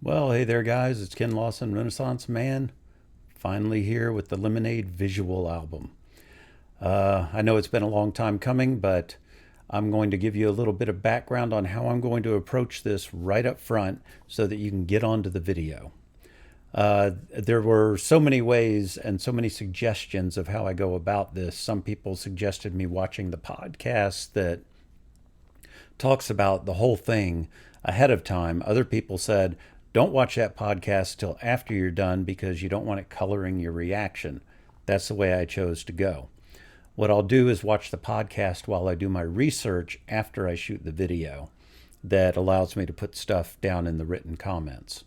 Well, hey there, guys. It's Ken Lawson, Renaissance Man. Finally here with the Lemonade visual album. I know it's been a long time coming, but I'm going to give you a little bit of background on how I'm going to approach this right up front so that you can get onto the video. There were so many ways and so many suggestions of how I go about this. Some people suggested me watching the podcast that talks about the whole thing ahead of time. Other people said, don't watch that podcast till after you're done because you don't want it coloring your reaction. That's the way I chose to go. What I'll do is watch the podcast while I do my research after I shoot the video. That allows me to put stuff down in the written comments.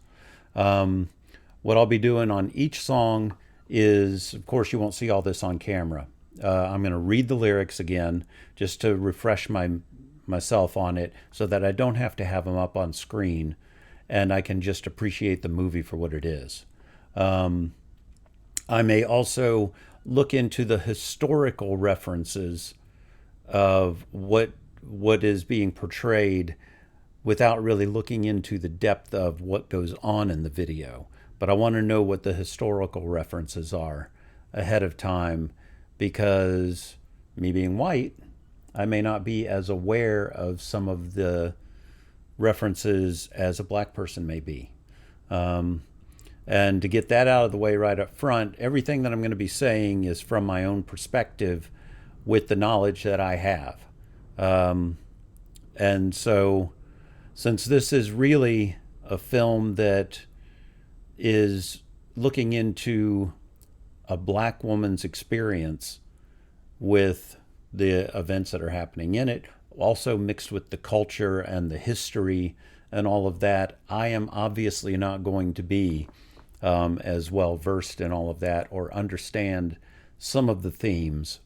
What I'll be doing on each song is, of course, you won't see all this on camera. I'm going to read the lyrics again just to refresh myself on it so that I don't have to have them up on screen and I can just appreciate the movie for what it is. I may also look into the historical references of what is being portrayed without really looking into the depth of what goes on in the video. But I want to know what the historical references are ahead of time because me being white, I may not be as aware of some of the references as a black person may be. And to get that out of the way right up front, everything that I'm going to be saying is from my own perspective with the knowledge that I have. And so since this is really a film that is looking into a black woman's experience with the events that are happening in it, also mixed with the culture and the history and all of that, I am obviously not going to be as well versed in all of that or understand some of the themes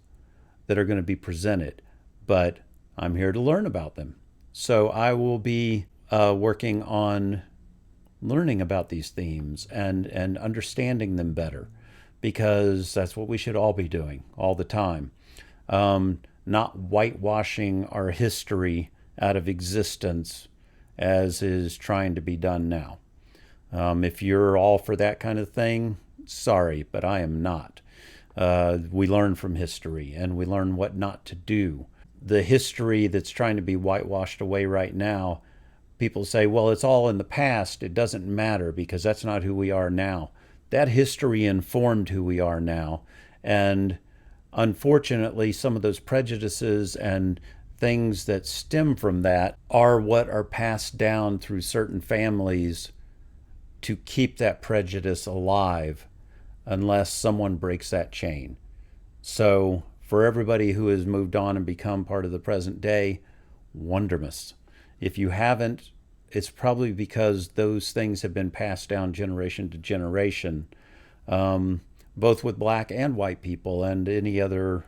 that are going to be presented, but I'm here to learn about them. So I will be working on learning about these themes and understanding them better, because that's what we should all be doing all the time. Not whitewashing our history out of existence as is trying to be done now. If you're all for that kind of thing, sorry, but I am not. We learn from history and we learn what not to do. The history that's trying to be whitewashed away right now, people say, well, it's all in the past. It doesn't matter because that's not who we are now. That history informed who we are now. And unfortunately, some of those prejudices and things that stem from that are what are passed down through certain families to keep that prejudice alive unless someone breaks that chain. So for everybody who has moved on and become part of the present day, wondermus. If you haven't, it's probably because those things have been passed down generation to generation, both with black and white people and any other,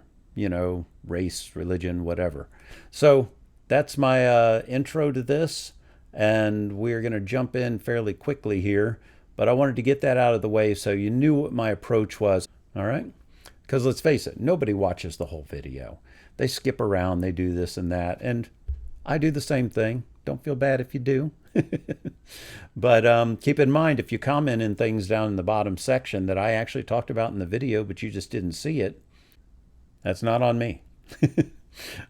race, religion, whatever. So that's my intro to this, and we're going to jump in fairly quickly here, but I wanted to get that out of the way so you knew what my approach was, all right? Because let's face it, nobody watches the whole video. They skip around, they do this and that, and I do the same thing. Don't feel bad if you do. But keep in mind, if you comment in things down in the bottom section that I actually talked about in the video, but you just didn't see it, that's not on me.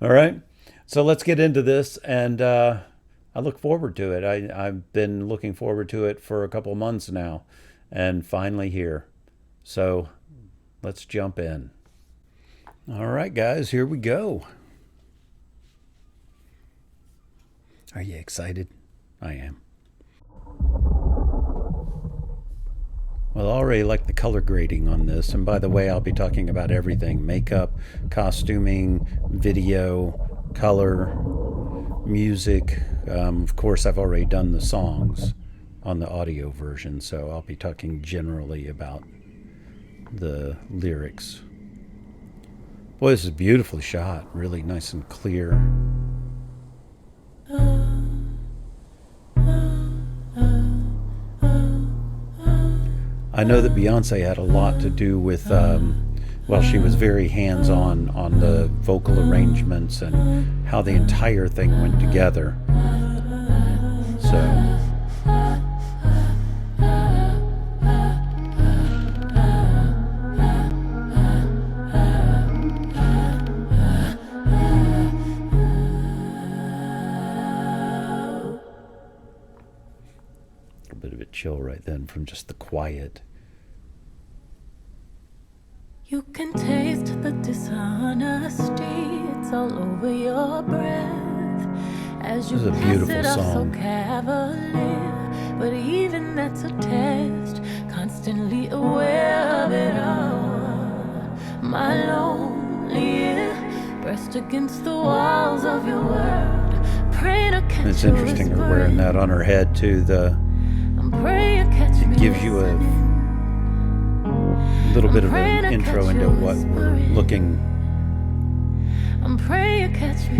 All right. So let's get into this. And I look forward to it. I've been looking forward to it for a couple months now and finally here. So let's jump in. All right, guys, here we go. Are you excited? I am. Well, I already like the color grading on this. And by the way, I'll be talking about everything: makeup, costuming, video, color, music. Of course, I've already done the songs on the audio version, so I'll be talking generally about the lyrics. Boy, this is beautifully shot. Really nice and clear. I know that Beyonce had a lot to do with, she was very hands-on on the vocal arrangements and how the entire thing went together. So, little bit of a chill right then from just the quiet. You can taste the dishonesty, it's all over your breath. As you This is a pass beautiful it off so song. cavalier, but even that's a test, constantly aware of it all. My lonely ear, pressed against the walls of your world, praying to catch It's you interesting her wearing that on her head too. I'm praying to catch me It gives you a little bit of an intro into what we're looking. I'm praying to catch me.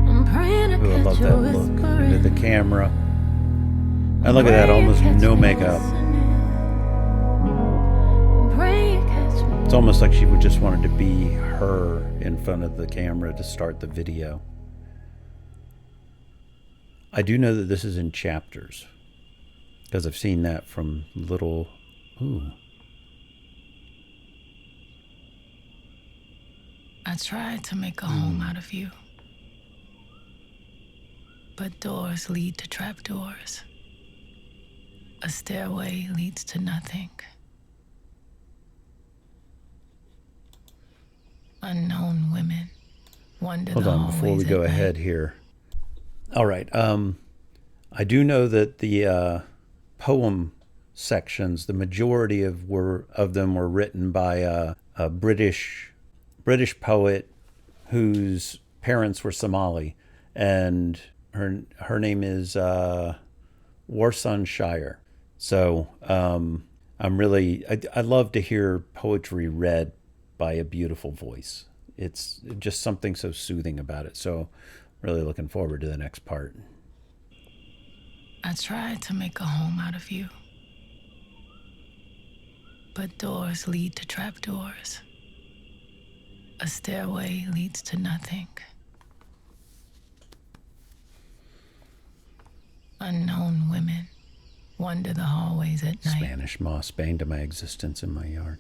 I'm praying to catch you. I love that look into the camera. And look at that, almost no makeup. It's almost like she would just wanted to be her in front of the camera to start the video. I do know that this is in chapters, because I've seen that from little... Ooh. I tried to make a home out of you, but doors lead to trapdoors. A stairway leads to nothing. Unknown women wander Hold the on, before we hallways go at ahead night. here. All right. I do know that the poem sections, the majority of them were written by a British poet whose parents were Somali, and her name is Warsan Shire. So I love to hear poetry read by a beautiful voice. It's just something so soothing about it. So really looking forward to the next part. I tried to make a home out of you, but doors lead to trapdoors. A stairway leads to nothing. Unknown women wander the hallways at night. Spanish moss banged to my existence in my yard.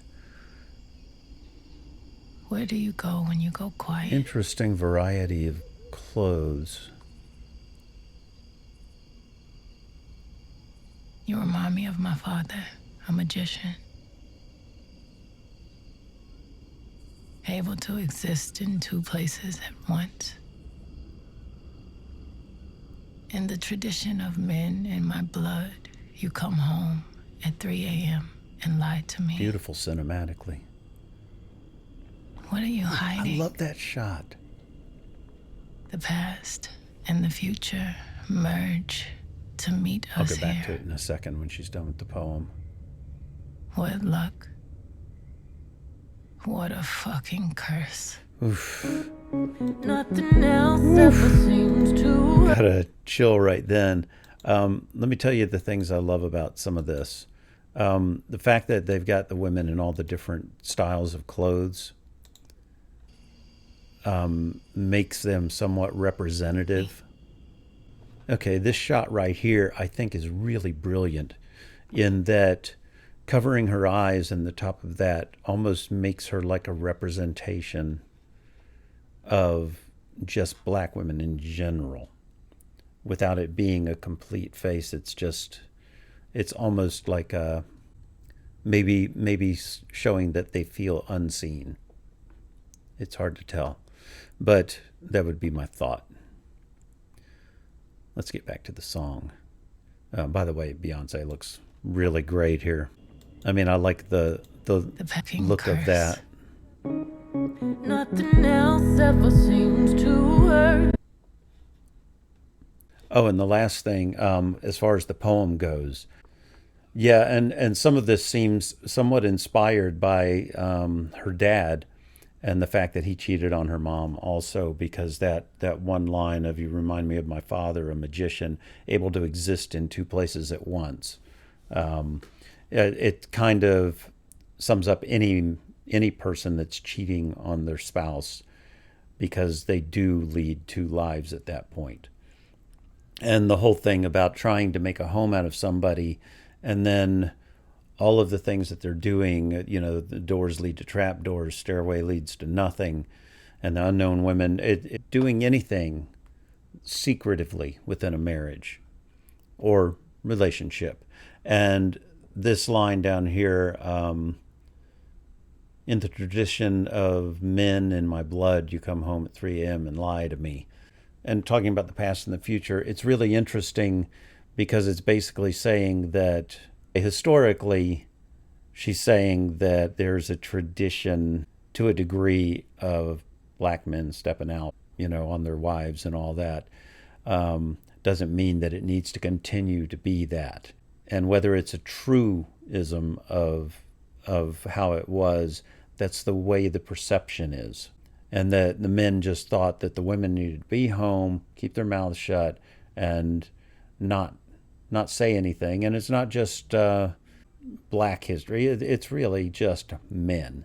Where do you go when you go quiet? Interesting variety of clothes. You remind me of my father, a magician. Able to exist in two places at once. In the tradition of men in my blood, you come home at 3 a.m. and lie to me. Beautiful cinematically. What are you hiding? I love that shot. The past and the future merge to meet I'll us go back here. to it in a second when she's done with the poem. What luck. What a fucking curse. Oof. Nothing else ever seems to... Got a chill right then. Let me tell you the things I love about some of this. The fact that they've got the women in all the different styles of clothes makes them somewhat representative. Okay, this shot right here I think is really brilliant in that covering her eyes and the top of that almost makes her like a representation of just black women in general without it being a complete face. It's almost like a maybe showing that they feel unseen. It's hard to tell, but that would be my thought. Let's get back to the song. By the way, Beyonce looks really great here. I mean, I like the look curse. of that. Nothing else ever seems to hurt. Oh, and the last thing, as far as the poem goes, yeah, and some of this seems somewhat inspired by her dad and the fact that he cheated on her mom also, because that one line of "you remind me of my father, a magician, able to exist in two places at once." It kind of sums up any person that's cheating on their spouse, because they do lead two lives at that point. And the whole thing about trying to make a home out of somebody, and then all of the things that they're doing, the doors lead to trap doors, stairway leads to nothing, and the unknown women, doing anything secretively within a marriage. or relationship. And this line down here, in the tradition of men in my blood, you come home at 3 a.m. and lie to me. And talking about the past and the future, it's really interesting because it's basically saying that historically, she's saying that there's a tradition to a degree of black men stepping out, on their wives and all that. Doesn't mean that it needs to continue to be that. And whether it's a truism of how it was, that's the way the perception is. And that the men just thought that the women needed to be home, keep their mouths shut, and not say anything. And it's not just black history, it's really just men.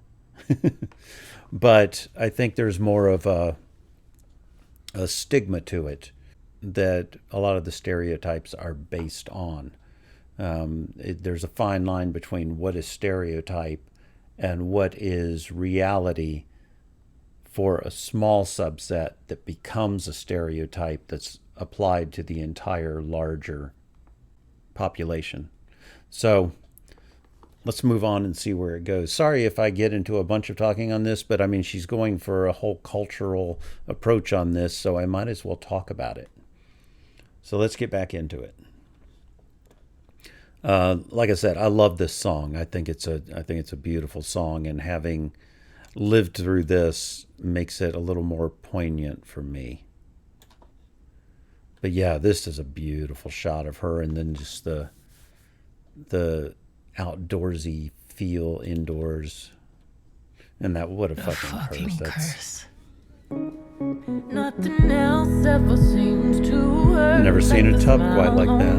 But I think there's more of a stigma to it that a lot of the stereotypes are based on. There's a fine line between what is stereotype and what is reality for a small subset that becomes a stereotype that's applied to the entire larger population. So let's move on and see where it goes. Sorry if I get into a bunch of talking on this, but I mean, she's going for a whole cultural approach on this, so I might as well talk about it. So let's get back into it. Like I said, I love this song. I think it's a beautiful song, and having lived through this makes it a little more poignant for me. But yeah, this is a beautiful shot of her, and then just the outdoorsy feel indoors, and that what a fucking curse. Nothing else ever seems to hurt. Never seen a tub quite like that.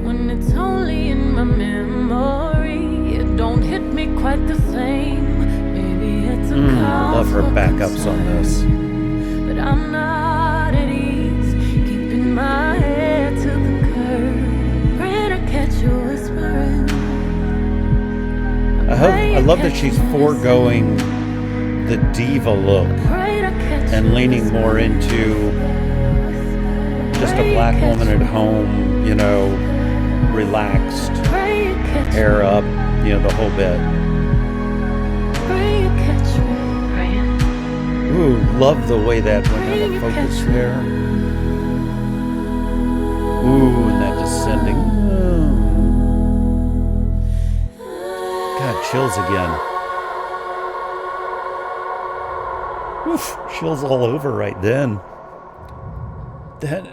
When it's only in my memory, it don't hit me quite the same. Maybe it's a love her backups on this. But I'm not at ease, keeping my head to the curb, praying to catch you whispering. I love that she's foregoing the diva look and leaning more into just a black woman at home, relaxed, hair up, the whole bit. Ooh, love the way that went out of focus there. Ooh, and that descending. God, chills again. Oof, chills all over right then. That.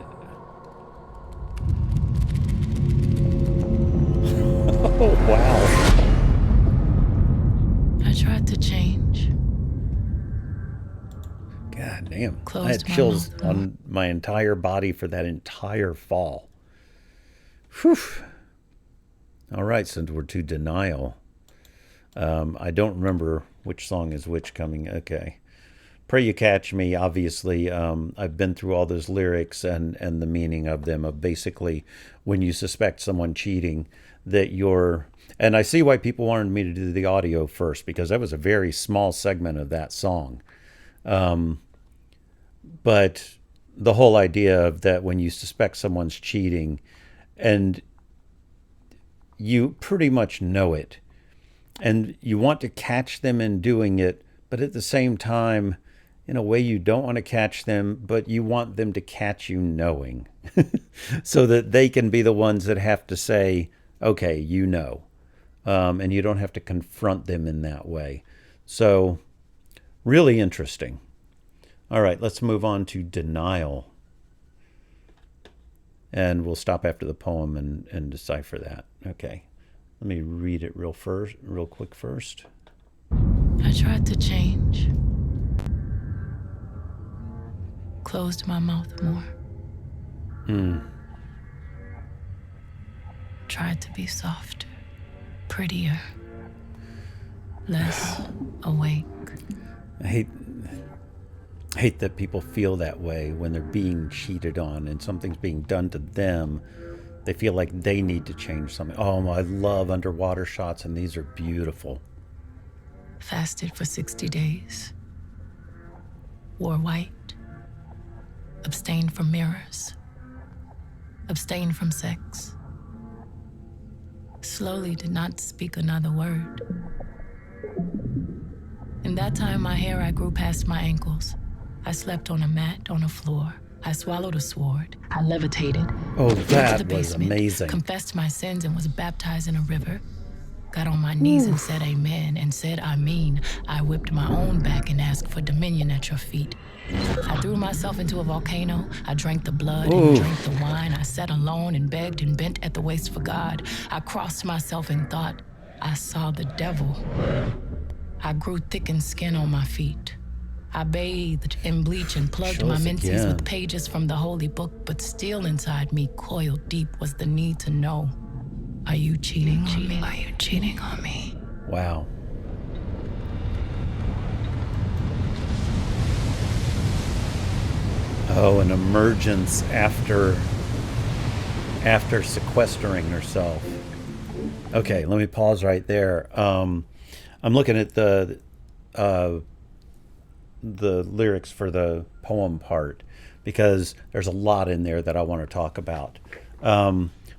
Oh, wow. I tried to change. God damn. I had chills on my entire body for that entire fall. Whew. All right, since we're to Denial. I don't remember which song is which coming. Okay. Pray You Catch Me, obviously, I've been through all those lyrics and the meaning of them, of basically when you suspect someone cheating, that you're... And I see why people wanted me to do the audio first, because that was a very small segment of that song. But the whole idea of that when you suspect someone's cheating, and you pretty much know it, and you want to catch them in doing it, but at the same time... in a way you don't want to catch them, but you want them to catch you knowing so that they can be the ones that have to say, okay, and you don't have to confront them in that way. So really interesting. All right, let's move on to Denial. And we'll stop after the poem and decipher that. Okay, let me read it real quick first. I tried to change. Closed my mouth more. Tried to be softer, prettier, less awake. I hate that people feel that way when they're being cheated on and something's being done to them. They feel like they need to change something. Oh, I love underwater shots, and these are beautiful. Fasted for 60 days. Wore white. Abstained from mirrors. abstained from sex. Slowly did not speak another word. In that time, my hair I grew past my ankles. I slept on a mat on the floor. I swallowed a sword. I levitated. Oh, Went to that the was basement, amazing. confessed my sins and was baptized in a river. Got on my knees and said amen and said I mean. I whipped my own back and asked for dominion at your feet. I threw myself into a volcano. I drank the blood and drank the wine. I sat alone and begged and bent at the waist for God. I crossed myself and thought I saw the devil. I grew thickened skin on my feet. I bathed in bleach and plugged my menses with pages from the holy book, but still inside me, coiled deep, was the need to know. Are you cheating on me? Are you cheating on me? Wow. Oh, an emergence after sequestering herself. Okay, let me pause right there. I'm looking at the lyrics for the poem part because there's a lot in there that I want to talk about.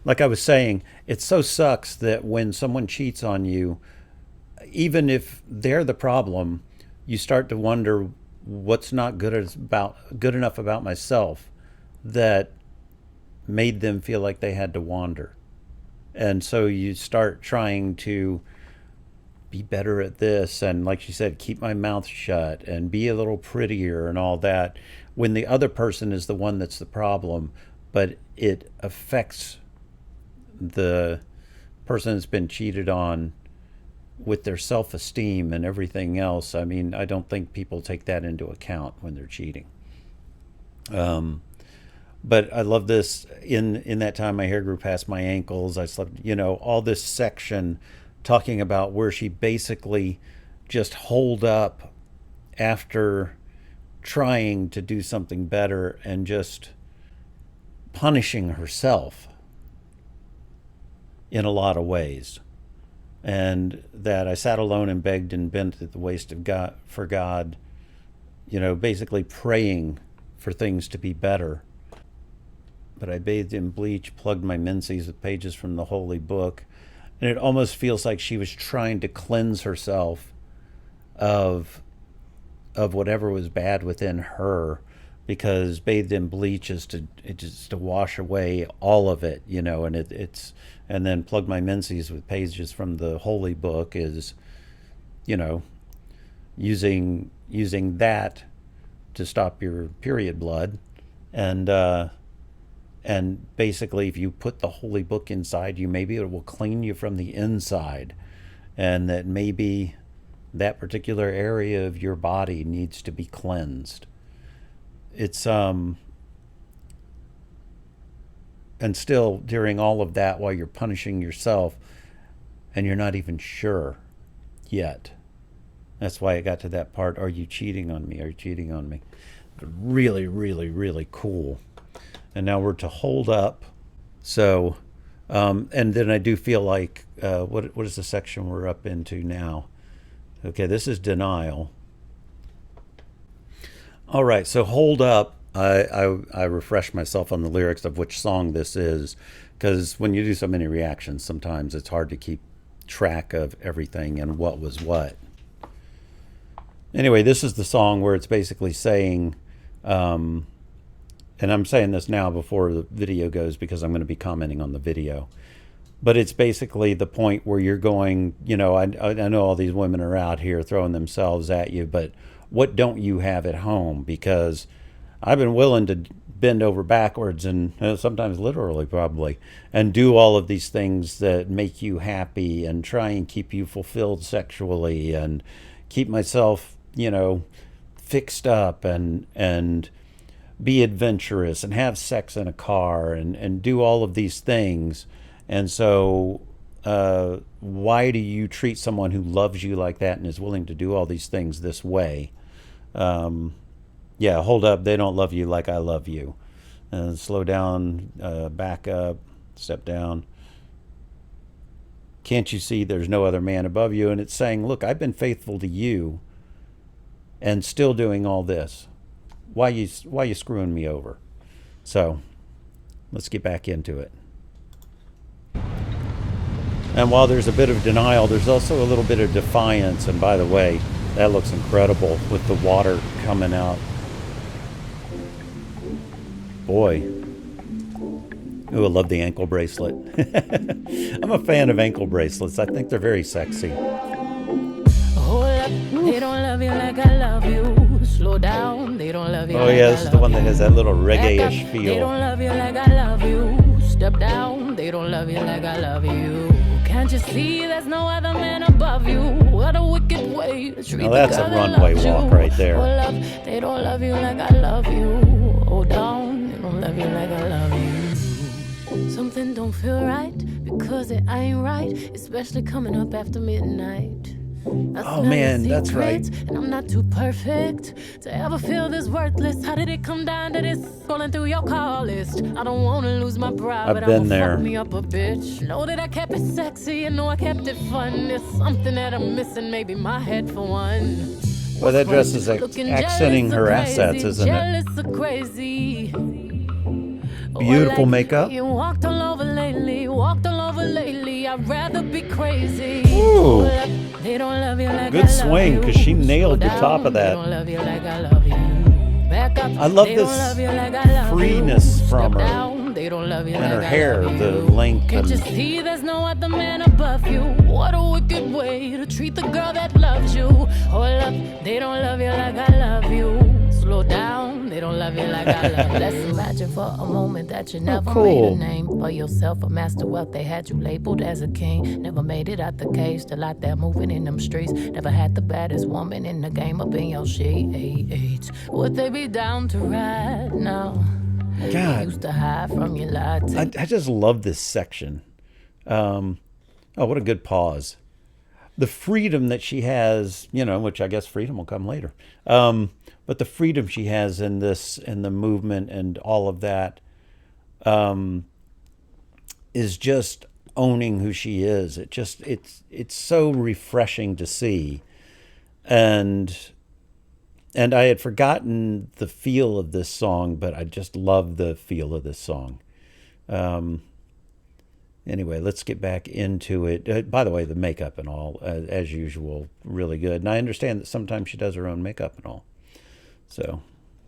Like I was saying, it so sucks that when someone cheats on you, even if they're the problem, you start to wonder what's not good enough about myself that made them feel like they had to wander. And so you start trying to be better at this and, like she said, keep my mouth shut and be a little prettier and all that, when the other person is the one that's the problem, but it affects the person that's been cheated on with their self-esteem and everything else. I mean, I don't think people take that into account when they're cheating. But I love this. In that time, my hair grew past my ankles. I slept, all this section talking about where she basically just holed up after trying to do something better and just punishing herself in a lot of ways. And that I sat alone and begged and bent at the waist of God for God, basically praying for things to be better. But I bathed in bleach, plugged my menses with pages from the holy book, and it almost feels like she was trying to cleanse herself of whatever was bad within her, because bathed in bleach is to wash away all of it, and it's and then plug my menses with pages from the holy book is, using that to stop your period blood, and basically if you put the holy book inside you, maybe it will clean you from the inside, and that maybe that particular area of your body needs to be cleansed. It's and still during all of that, while you're punishing yourself and you're not even sure yet. That's why I got to that part. Are you cheating on me? Are you cheating on me? Really, really, really cool. And now we're to hold up. So, and then I do feel like, what is the section we're up into now? Okay, this is denial. All right, so hold up. I refresh myself on the lyrics of which song this is, because when you do so many reactions, sometimes it's hard to keep track of everything and what was what. Anyway, this is the song where it's basically saying, and I'm saying this now before the video goes because I'm going to be commenting on the video, but it's basically the point where you're going, I know all these women are out here throwing themselves at you, but what don't you have at home? Because I've been willing to bend over backwards and sometimes literally probably, and do all of these things that make you happy and try and keep you fulfilled sexually and keep myself, fixed up and be adventurous and have sex in a car and do all of these things. And so why do you treat someone who loves you like that and is willing to do all these things this way? Hold up, they don't love you like I love you. Slow down, back up, step down. Can't you see there's no other man above you? And it's saying, look, I've been faithful to you and still doing all this. Why you screwing me over? So let's get back into it. And while there's a bit of denial, there's also a little bit of defiance. And by the way, that looks incredible with the water coming out. Boy. Ooh, I love the ankle bracelet. I'm a fan of ankle bracelets. I think they're very sexy. Hold up, they don't love you like I love you. Slow down, they don't love you Oh like yeah, I this is love the one that you. has that little Back up, reggae-ish they feel. don't love you like I love you. Step down, they don't love you like I love you. Can't you see there's no other man above you? What a wicked way to treat Now that's the a girl that runway loves walk you. right there. Hold up, they don't love you like I love you. Hold down, they don't love you like I love you. Something don't feel right because it ain't right, especially coming up after midnight. Oh man, that's right. And I'm not too perfect to ever feel this worthless. How did it come down to this? Scrolling through your call list. I don't want to lose my pride, I've but been I'ma there. fuck me up a bitch. Know that I kept it sexy and know I kept it fun. There's something that I'm missing, maybe my head for one. Well, that dress is Looking accenting jealous her or assets, crazy, isn't it? jealous or crazy. Beautiful makeup. You walked all over lately, I'd rather be crazy. Ooh. They don't love you like Good I love swing, you. 'cause she nailed the Slow top of down, that. They don't love you like I love you. Back up, I love they don't this love you like I love freeness you. from Step her. down, they don't love you And like her I hair, love the you. length Can't you and- see there's no other man above you? What a wicked way to treat the girl that loves you. Hold up, they don't love you like I love you. Slow down, they don't love you like I love you. Let's imagine for a moment that you never made cool. a name for yourself, a master wealth. They had you labeled as a king. Never made it out the cage, still out there moving in them streets. Never had the baddest woman in the game up in your sheets. Would they be down to ride now? They God, used to hide from your light. I just love this section. Oh, what a good pause. The freedom that she has, you know, which I guess freedom will come later. But the freedom she has in this, and the movement and all of that, is just owning who she is. It's so refreshing to see. And I had forgotten the feel of this song, but I just love the feel of this song. Anyway, let's get back into it. By the way, the makeup and all, as usual, really good. And I understand that sometimes she does her own makeup and all. So.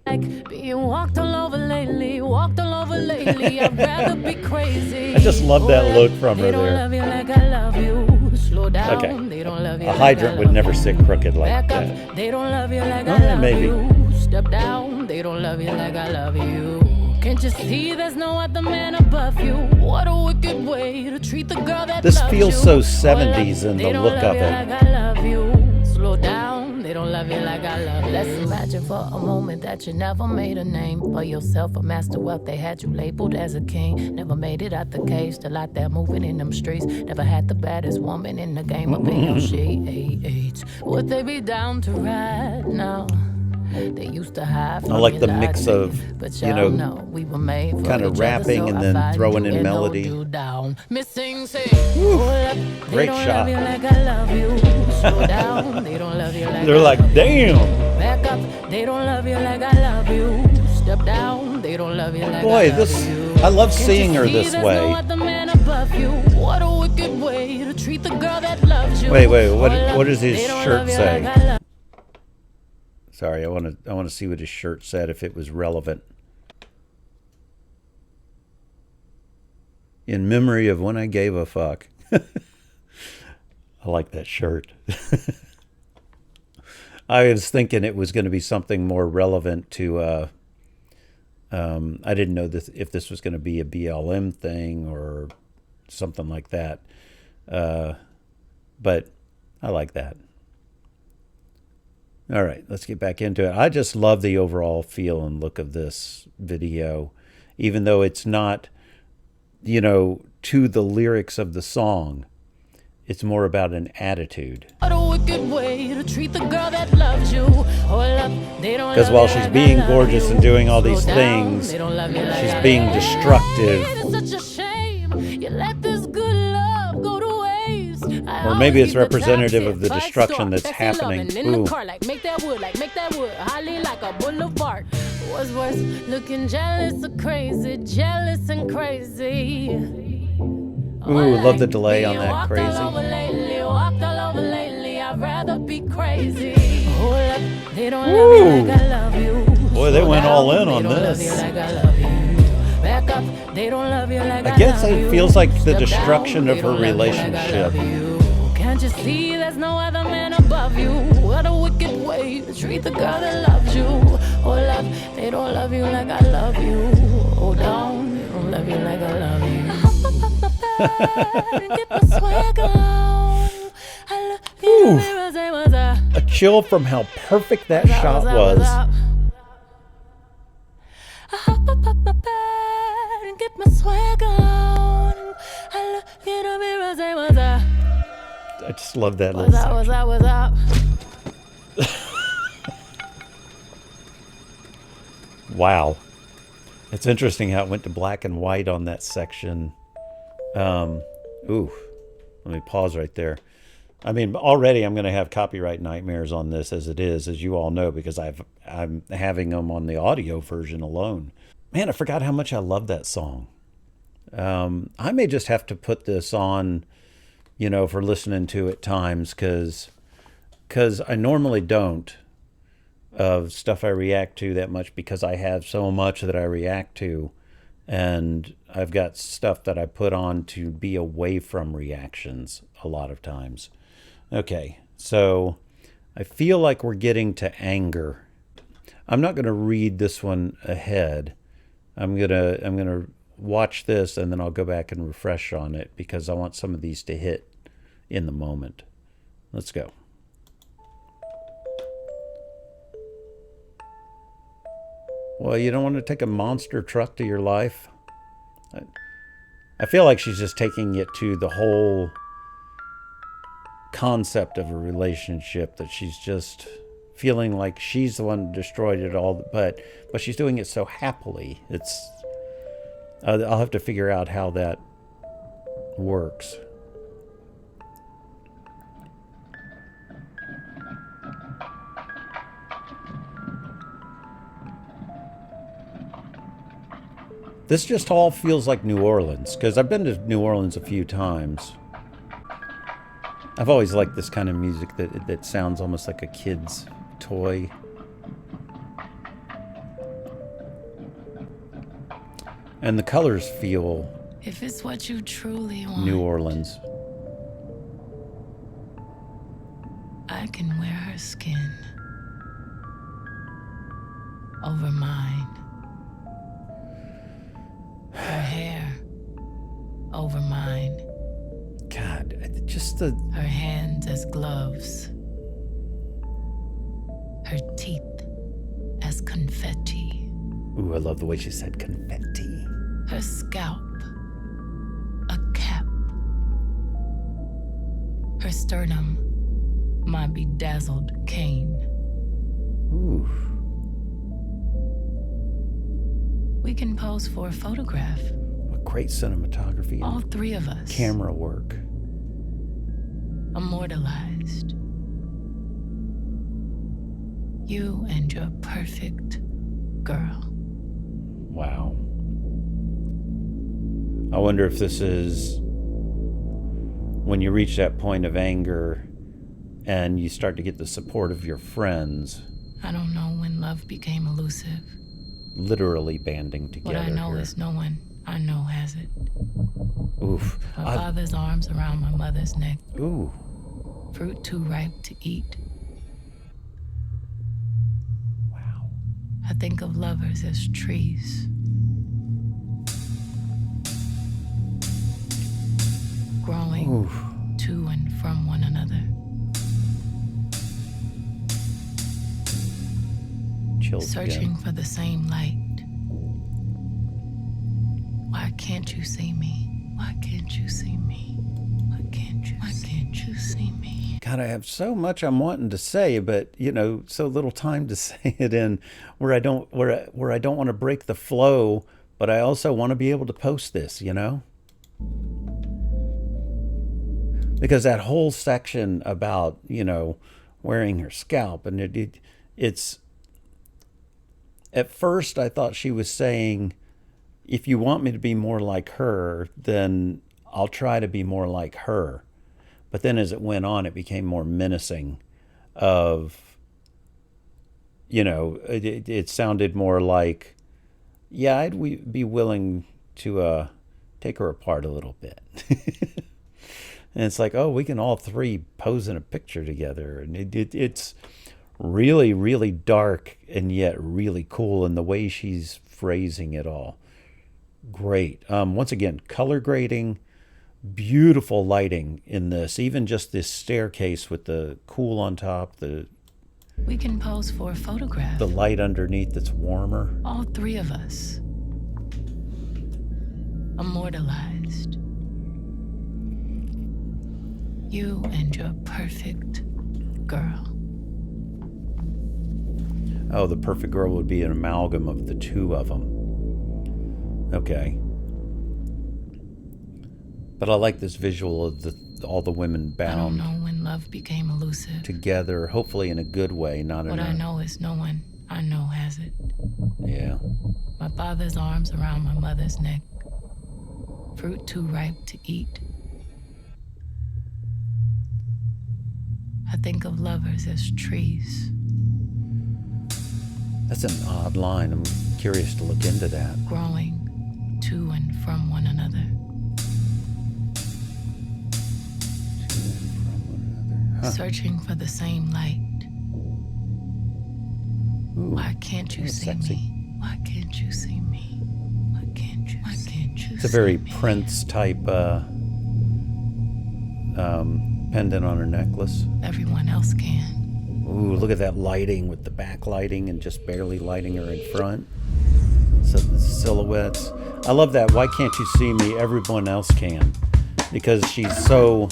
Like being walked all over lately, I'd rather be crazy. I just love that look from her They don't there. love you like I love you. Slow down, Okay. they don't love you A like hydrant I would love never you. sit crooked like Back that. up, they don't love you like Oh, I love maybe. you. Step down, they don't love you like I love you. Can't you see there's no other man above you? What a wicked way to treat the girl that This loves feels you. so 70s in They the don't look love of you it. like I love you. Slow down, they don't love you like I love you. Let's imagine for a moment that you never made a name for yourself, a master wealth. They had you labeled as a king. Never made it out the cage, still out there moving in them streets. Never had the baddest woman in the game up in your sheets. Would they be down to ride now? They used to hide from I like your the light, mix baby. of, But you y'all know, we were made for kind of each other, rapping so and I then find throwing you in and melody. hold you down. Missing say, hold up, they Great don't shot. love you like I love you. Slow down, they don't love you like They're I like, love you. damn. Back up, they don't love you like I love you. Step down, they don't love you like Boy, I love this- you. I love Can't you seeing her see this there's way. No other man above you. What a wicked way to treat the girl that loves you. Wait, Hold what up, does his they don't shirt love you say? like I love Sorry, I want to see what his shirt said, if it was relevant. In memory of when I gave a fuck. I like that shirt. I was thinking it was going to be something more relevant to. I didn't know if this was going to be a BLM thing or something like that. But I like that. All right, let's get back into it. I just love the overall feel and look of this video, even though it's not, you know, to the lyrics of the song. It's more about an attitude. What a wicked way to treat the girl that loves you. Because while she's being gorgeous and doing all these things, she's being destructive. It's such a shame you let this good love go to waste. Or maybe it's representative of the destruction that's happening. In the Ooh. car, like make that wood, highly like a boulevard. What's worse, looking jealous or crazy, jealous and crazy. Ooh, love the delay on that crazy. Walked all over lately, I'd rather be crazy. Hold up, they don't love you like I love you. Boy, they went all in on this. Back up, they don't love you like I guess it feels like the destruction of her relationship. Can't you see there's no other man above you? What a wicked way to treat the girl that loves you. Oh, love, they don't love you like I love you. Oh, down, they don't love you like I love you. I hop up my bed and get my swag on. I look in the mirror, say what's up. A chill from how perfect that shot was. I hop up my bed and get my swag on. I look in the mirror, say what's up. I just love that little section. What's up? Wow. It's interesting how it went to black and white on that section. Let me pause right there. I mean, already I'm going to have copyright nightmares on this as it is, as you all know, because I'm having them on the audio version alone. Man, I forgot how much I love that song. I may just have to put this on, for listening to at times, because I normally don't of stuff I react to that much, because I have so much that I react to, and I've got stuff that I put on to be away from reactions a lot of times. Okay, so I feel like we're getting to anger. I'm not going to read this one ahead. I'm gonna watch this, and then I'll go back and refresh on it, because I want some of these to hit in the moment. Let's go. Well, you don't want to take a monster truck to your life? I feel like she's just taking it to the whole concept of a relationship, that she's just feeling like she's the one who destroyed it all, but she's doing it so happily. I'll have to figure out how that works. This just all feels like New Orleans, because I've been to New Orleans a few times. I've always liked this kind of music that sounds almost like a kid's toy. And the colors feel if it's what you truly want, New Orleans. I can wear her skin over mine. Her hair over mine. God, just her hands as gloves. Her teeth as confetti. Ooh, I love the way she said confetti. Her scalp a cap. Her sternum my bedazzled cane. Ooh. We can pose for a photograph. What great cinematography. All three of us. Camera work. Immortalized. You and your perfect girl. Wow. I wonder if this is when you reach that point of anger and you start to get the support of your friends. I don't know when love became elusive. Literally banding together. What I know here. is no one I know has it. Oof. My father's arms around my mother's neck. Ooh. Fruit too ripe to eat. Wow. I think of lovers as trees. Growing to and from one another. Chills searching again. for the same light. Why can't you see me? Why can't you see me? Why can't you see me? God, I have so much I'm wanting to say, but so little time to say it in, where I don't want to break the flow, but I also want to be able to post this, Because that whole section about, wearing her scalp, and it's At first, I thought she was saying, if you want me to be more like her, then I'll try to be more like her. But then as it went on, it became more menacing of, it sounded more like, yeah, be willing to take her apart a little bit. And it's like, oh, we can all three pose in a picture together. And it's really, really dark and yet really cool in the way she's phrasing it all. Great. Once again, color grading, beautiful lighting in this. Even just this staircase with the cool on top, We can pose for a photograph. the light underneath that's warmer. All three of us. Immortalized. You and your perfect girl. Oh, the perfect girl would be an amalgam of the two of them. Okay. But I like this visual of all the women I don't bound know when love became elusive. together, hopefully in a good way, not in What a... I know is no one I know has it. Yeah. My father's arms around my mother's neck. Fruit too ripe to eat. I think of lovers as trees. That's an odd line. I'm curious to look into that. Growing to and from one another. Huh. Searching for the same light. Ooh, Why can't you that's see sexy. me? Why can't you see me? Why can't you see It's a very me? Prince type pendant on her necklace. Everyone else can. Ooh, look at that lighting with the backlighting and just barely lighting her in front. So the silhouettes. I love that. Why can't you see me? Everyone else can. Because she's so...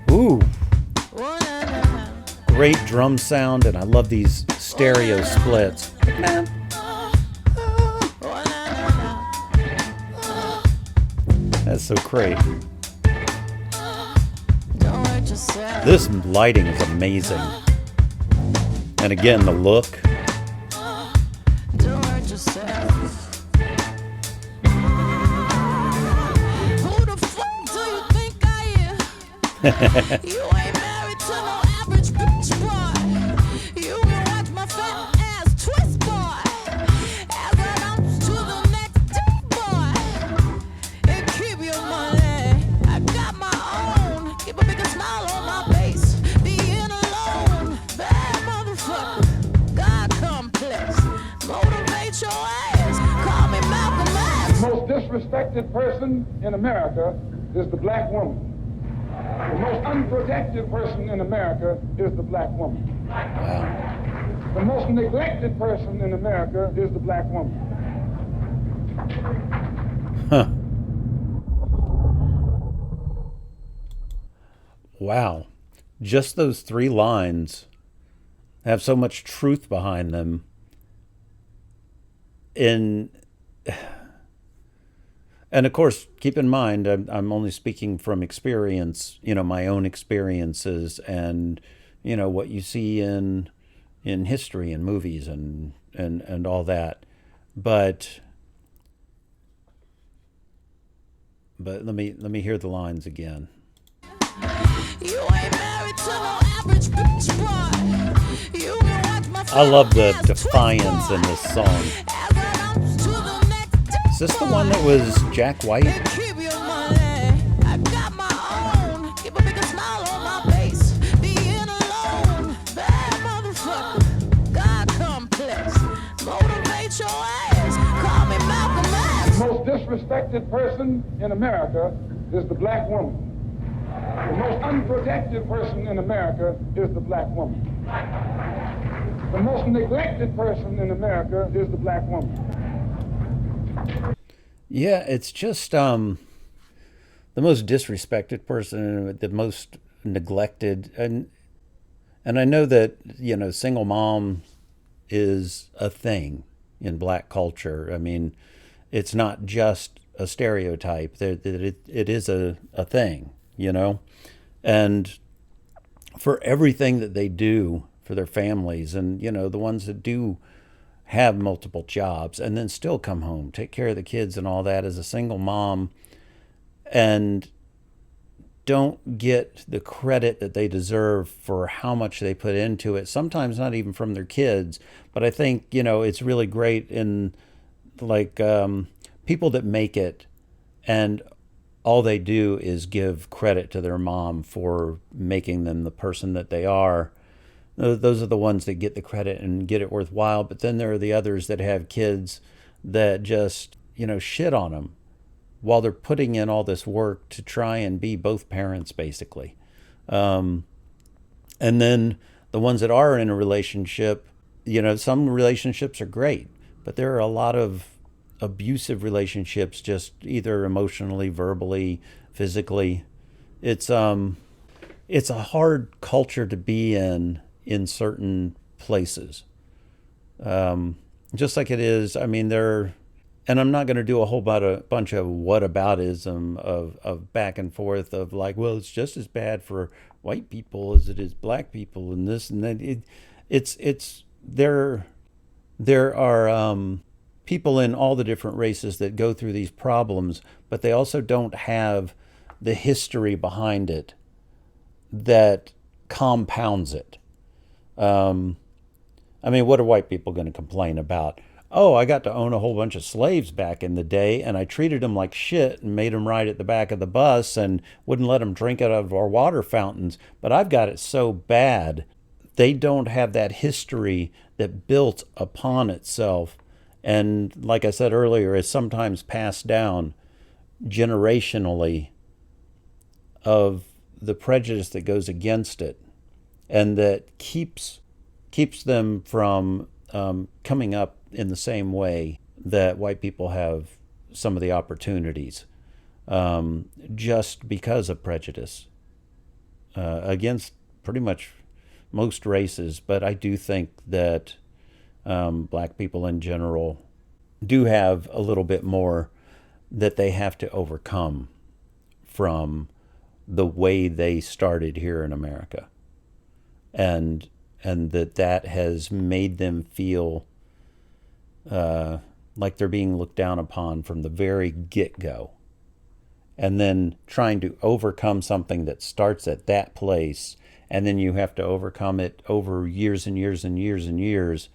Ooh. Great drum sound, and I love these stereo splits. That's so great. This lighting is amazing. And again, the look. Who the fuck do you think I am? You ain't married to no average bitch, boy. You can watch my fat ass twist, boy. As I bounce to the next day, boy. And keep your money. I got my own. Keep a bigger smile on my face. Being alone, bad motherfucker. God complex. Motivate your ass. Call me Malcolm X. The most disrespected person in America is the black woman. The most unprotected person in America is the black woman. Wow. The most neglected person in America is the black woman. Huh. Wow. Just those 3 lines have so much truth behind them. And of course, keep in mind, I'm only speaking from experience, my own experiences and, what you see in history and movies and all that. But let me hear the lines again. You ain't married to no average bitch, boy. You can watch my I love the fat ass defiance twist, in boy. this song. As I bounce to the next day, Is this the one that was Jack White? and keep your money. I got my own. Keep a bigger smile on my face. Being alone, bad motherfucker. God complex. Motivate your ass. Call me Malcolm X. The most disrespected person in America is the black woman. The most unprotected person in America is the black woman. The most neglected person in America is the black woman. Yeah, it's just the most disrespected person, the most neglected, and I know that single mom is a thing in black culture. I mean, it's not just a stereotype. It is a thing, and for everything that they do for their families, and the ones that do have multiple jobs, and then still come home, take care of the kids and all that as a single mom, and don't get the credit that they deserve for how much they put into it. Sometimes not even from their kids, but I think, it's really great in like people that make it and all they do is give credit to their mom for making them the person that they are. Those are the ones that get the credit and get it worthwhile. But then there are the others that have kids that just, shit on them while they're putting in all this work to try and be both parents, basically. And then the ones that are in a relationship, some relationships are great, but there are a lot of abusive relationships, just either emotionally, verbally, physically. It's a hard culture to be in certain places. Just like it is, and I'm not going to do a whole bunch of whataboutism of back and forth of like, well, it's just as bad for white people as it is black people and this and that. There are people in all the different races that go through these problems, but they also don't have the history behind it that compounds it. What are white people going to complain about? Oh, I got to own a whole bunch of slaves back in the day, and I treated them like shit and made them ride at the back of the bus and wouldn't let them drink out of our water fountains. But I've got it so bad. They don't have that history that built upon itself. And like I said earlier, is sometimes passed down generationally of the prejudice that goes against it, and that keeps them from coming up in the same way that white people have some of the opportunities, just because of prejudice against pretty much most races. But I do think that black people in general do have a little bit more that they have to overcome from the way they started here in America, and that has made them feel like they're being looked down upon from the very get-go, and then trying to overcome something that starts at that place, and then you have to overcome it over years and years and years and years.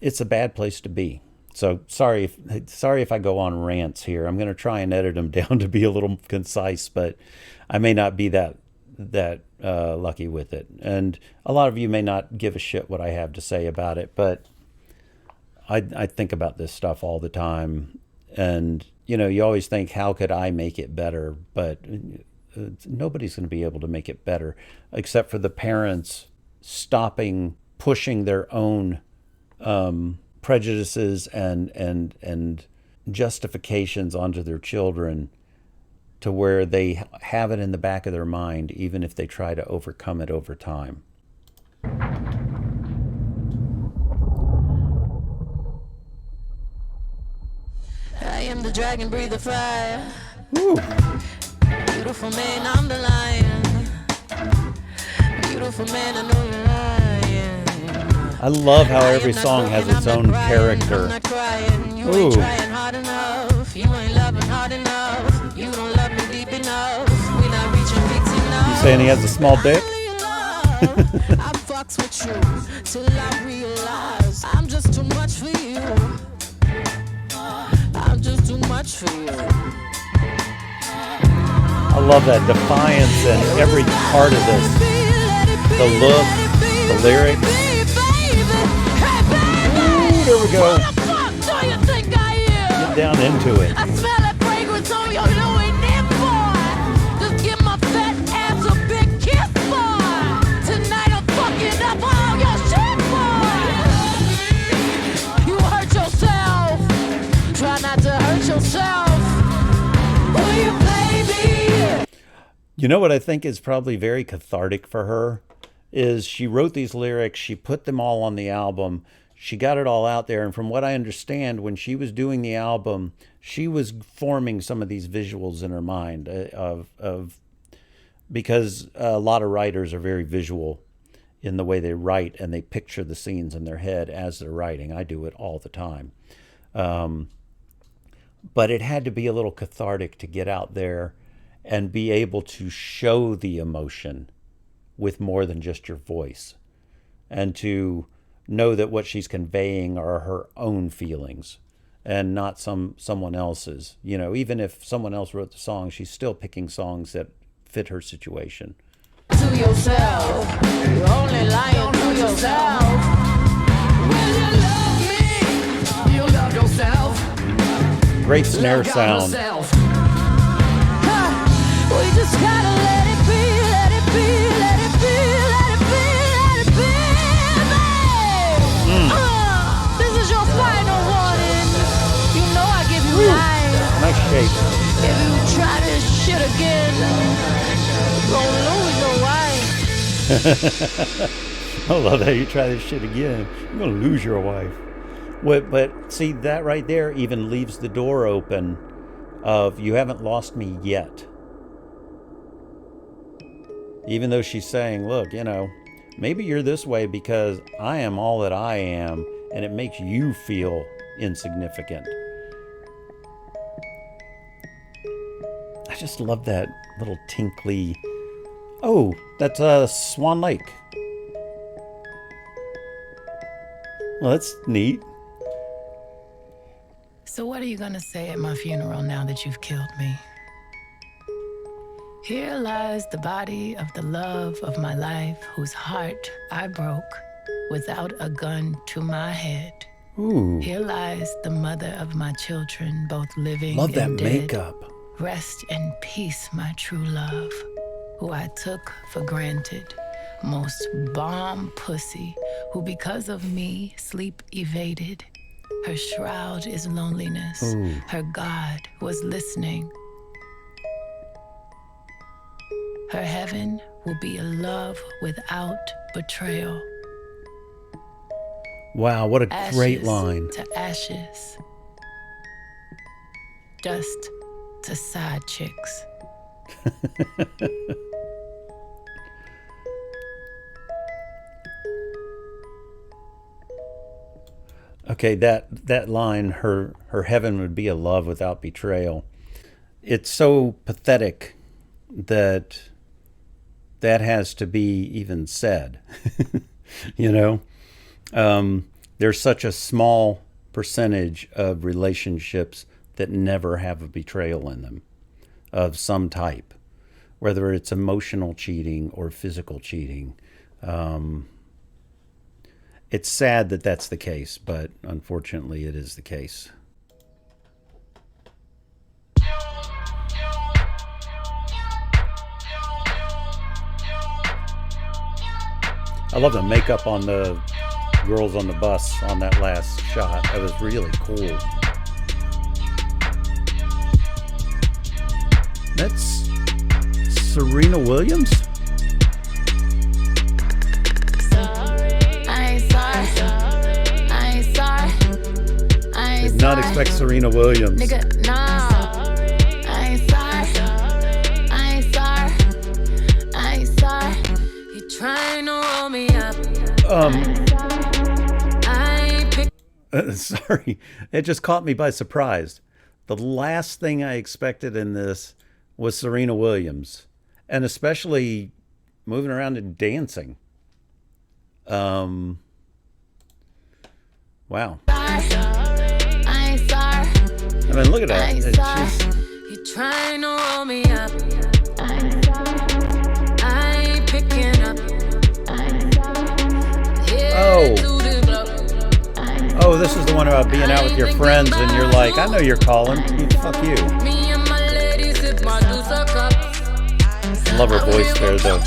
It's a bad place to be. So sorry if I go on rants here. I'm going to try and edit them down to be a little concise, but I may not be that lucky with it. And a lot of you may not give a shit what I have to say about it, but I think about this stuff all the time. And, you always think, how could I make it better? But nobody's going to be able to make it better except for the parents stopping pushing their own prejudices and justifications onto their children, to where they have it in the back of their mind, even if they try to overcome it over time. I am the dragon, breathe the fire. Woo. Beautiful man, I'm the lion. Beautiful man, I know you're lying. I love how every song has its own character. You ain't trying hard enough. You ain't loving hard enough. You don't love me deep enough. We not reaching peaks enough. You saying he has a small dick? I fucks with you till I realize I'm just too much for you. I'm just too much for you. I love that defiance in every part of this. The look, the lyrics. Ooh, there we go. Get down into it. I smell that fragrance on your Louis boy. Just give my fat ass a big kiss, boy. Tonight I'm fucking up all your shit, boy. You hurt yourself. Try not to hurt yourself. Will you play me? You know what I think is probably very cathartic for her is she wrote these lyrics, she put them all on the album, she got it all out there, and from what I understand, when she was doing the album, she was forming some of these visuals in her mind because a lot of writers are very visual in the way they write, and they picture the scenes in their head as they're writing. I do it all the time. But it had to be a little cathartic to get out there and be able to show the emotion with more than just your voice, and to know that what she's conveying are her own feelings and not someone else's. You know, even if someone else wrote the song, she's still picking songs that fit her situation. To yourself, you're only lying to yourself. Will you love me? You love yourself. Great snare sound. We just gotta let it be, let it be, let it be, let it be, let it be, babe. This is your final warning. You know I give you life. Nice shape. If you try this shit again, you're gonna lose your wife. I love that you try this shit again. You're gonna lose your wife. But see, that right there even leaves the door open of, you haven't lost me yet. Even though she's saying, look, you know, maybe you're this way because I am all that I am, and it makes you feel insignificant. I just love that little tinkly, oh, that's Swan Lake. Well, that's neat. So what are you gonna say at my funeral now that you've killed me? Here lies the body of the love of my life, whose heart I broke without a gun to my head. Ooh. Here lies the mother of my children, both living Love that and dead. makeup. Rest in peace, my true love, who I took for granted. Most bomb pussy, who because of me sleep evaded. Her shroud is loneliness. Ooh. Her God was listening. Her heaven will be a love without betrayal. Wow, what a great Ashes line. to ashes. Dust to side chicks. Okay, that line, her heaven would be a love without betrayal. It's so pathetic that has to be even said. You know, there's such a small percentage of relationships that never have a betrayal in them of some type, whether it's emotional cheating or physical cheating. It's sad that that's the case, but unfortunately it is the case. I love the makeup on the girls on the bus on that last shot. That was really cool. That's Serena Williams? Did not expect Serena Williams. Nigga, nah. I ain't sorry. I ain't sorry. I ain't sorry. You trying to roll me up. Sorry. It just caught me by surprise. The last thing I expected in this was Serena Williams. And especially moving around and dancing. Wow. I mean, look at that. You trying to roll me up. I ain't picking up. Oh, this is the one about being out with your friends and you're like, I know you're calling. Fuck you. Love her voice there, though.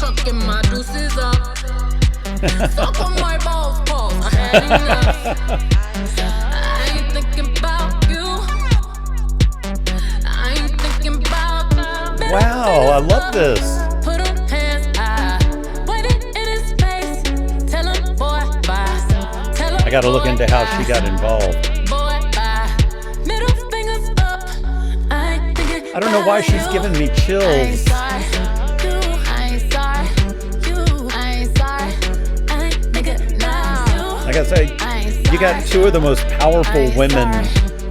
Wow, I love this. I gotta look into how she got involved. I don't know why she's giving me chills. Like I say, you got two of the most powerful women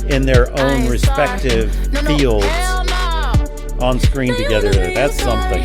in their own respective fields on screen together. That's something.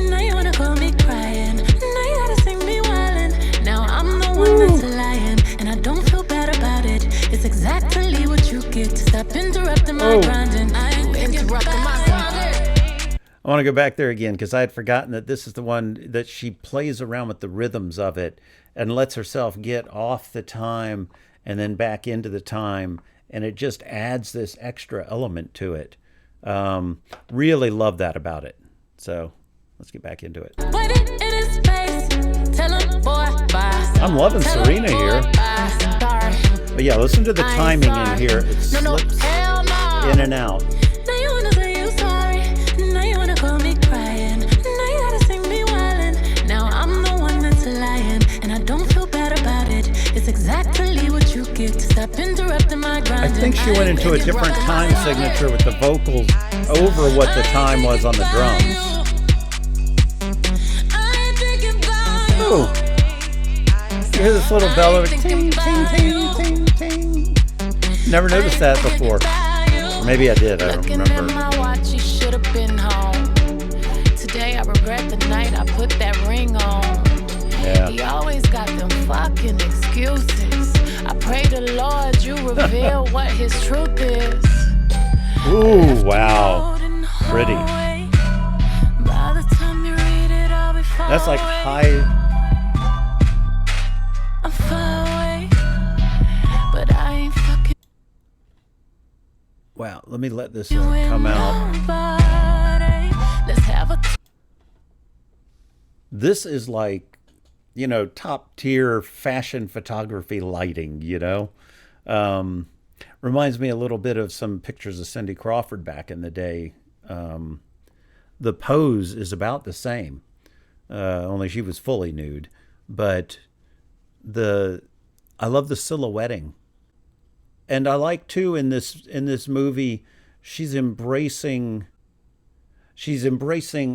Now you wanna call me crying. Now you gotta sing me wildin'. Now I'm the one that's lying, and I don't feel bad about it. It's exactly what you get to stop interrupting my grinding. I ain't interrupting my grinding. I want to go back there again because I had forgotten that this is the one that she plays around with the rhythms of it and lets herself get off the time and then back into the time, and it just adds this extra element to it. Really love that about it. So let's get back into it. I'm loving Serena here. But yeah, listen to the timing in here. It slips in and out. Now you wanna say you sorry. Now you wanna call me crying. Now you gotta sing me wildin'. Now I'm the one that's lying, and I don't feel bad about it. It's exactly what you get to stop interrupting my grinding. I think she went into a different time signature with the vocals over what the time was on the drums. Ooh. You hear this little bell of ting, ting, ting, ting, ting. Never noticed that before. Maybe I did, I don't remember. Looking at my watch, you should have been home. Today I regret the night I put that ring on. Yeah. He always got them fucking excuses. I pray the Lord you reveal what his truth is. Ooh, wow. Pretty. By the time you read it, I'll be far That's like away. high. I'm far away, but I ain't fucking Wow, let me let this come out. nobody. Let's have a This is like, you know, top tier fashion photography lighting, you know? Reminds me a little bit of some pictures of Cindy Crawford back in the day. The pose is about the same, only she was fully nude. But I love the silhouetting. And I like too in this movie, she's embracing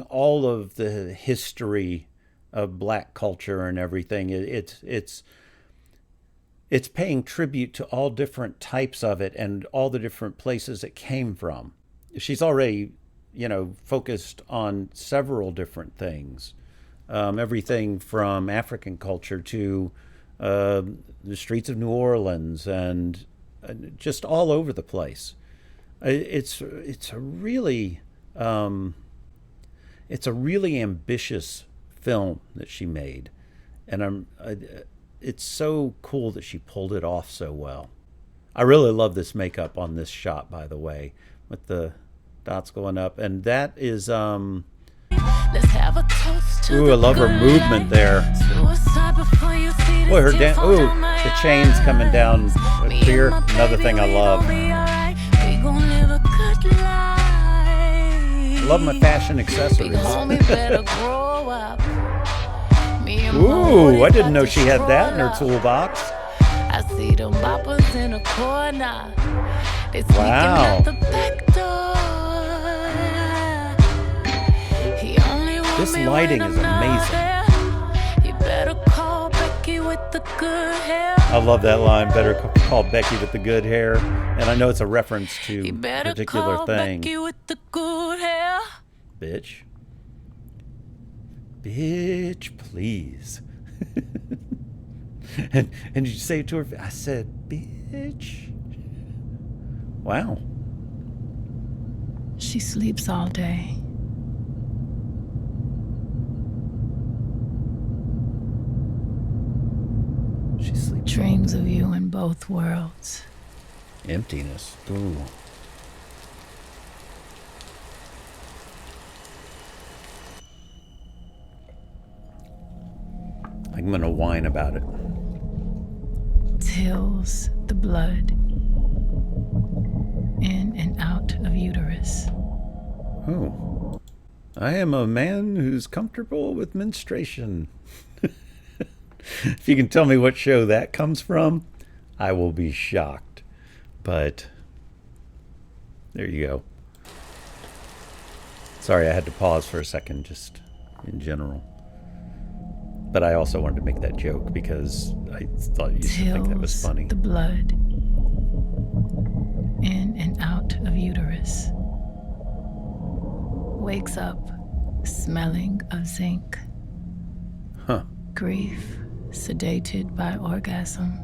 all of the history of black culture and everything. It's paying tribute to all different types of it and all the different places it came from. She's already, you know, focused on several different things. Everything from African culture to the streets of New Orleans and just all over the place. It's a really ambitious film that she made, and it's so cool that she pulled it off so well. I really love this makeup on this shot, by the way, with the dots going up, and that is let's have a toast to ooh, I love her movement there. Boy, her ooh, the chains coming down clear. Another thing I love. Love my fashion accessories. Ooh, I didn't know she had that in her toolbox. I see them boppers in a corner. They sneaking Wow. out the back door. He only want This me lighting when is I'm not amazing. there. You better call Becky with the good hair. I love that line. Better call Becky with the good hair. And I know it's a reference to You a better particular call thing. Becky with the good hair. Bitch. Bitch, please. and did you say it to her? I said, bitch. Wow. She sleeps all day. She sleeps. Dreams of you in both worlds. Emptiness. Ooh. I'm gonna whine about it. Tills the blood in and out of uterus. Oh. I am a man who's comfortable with menstruation. If you can tell me what show that comes from, I will be shocked. But there you go. Sorry, I had to pause for a second, just in general. But I also wanted to make that joke because I thought you should think that was funny. The blood in and out of uterus. Wakes up smelling of zinc. Huh. Grief sedated by orgasm.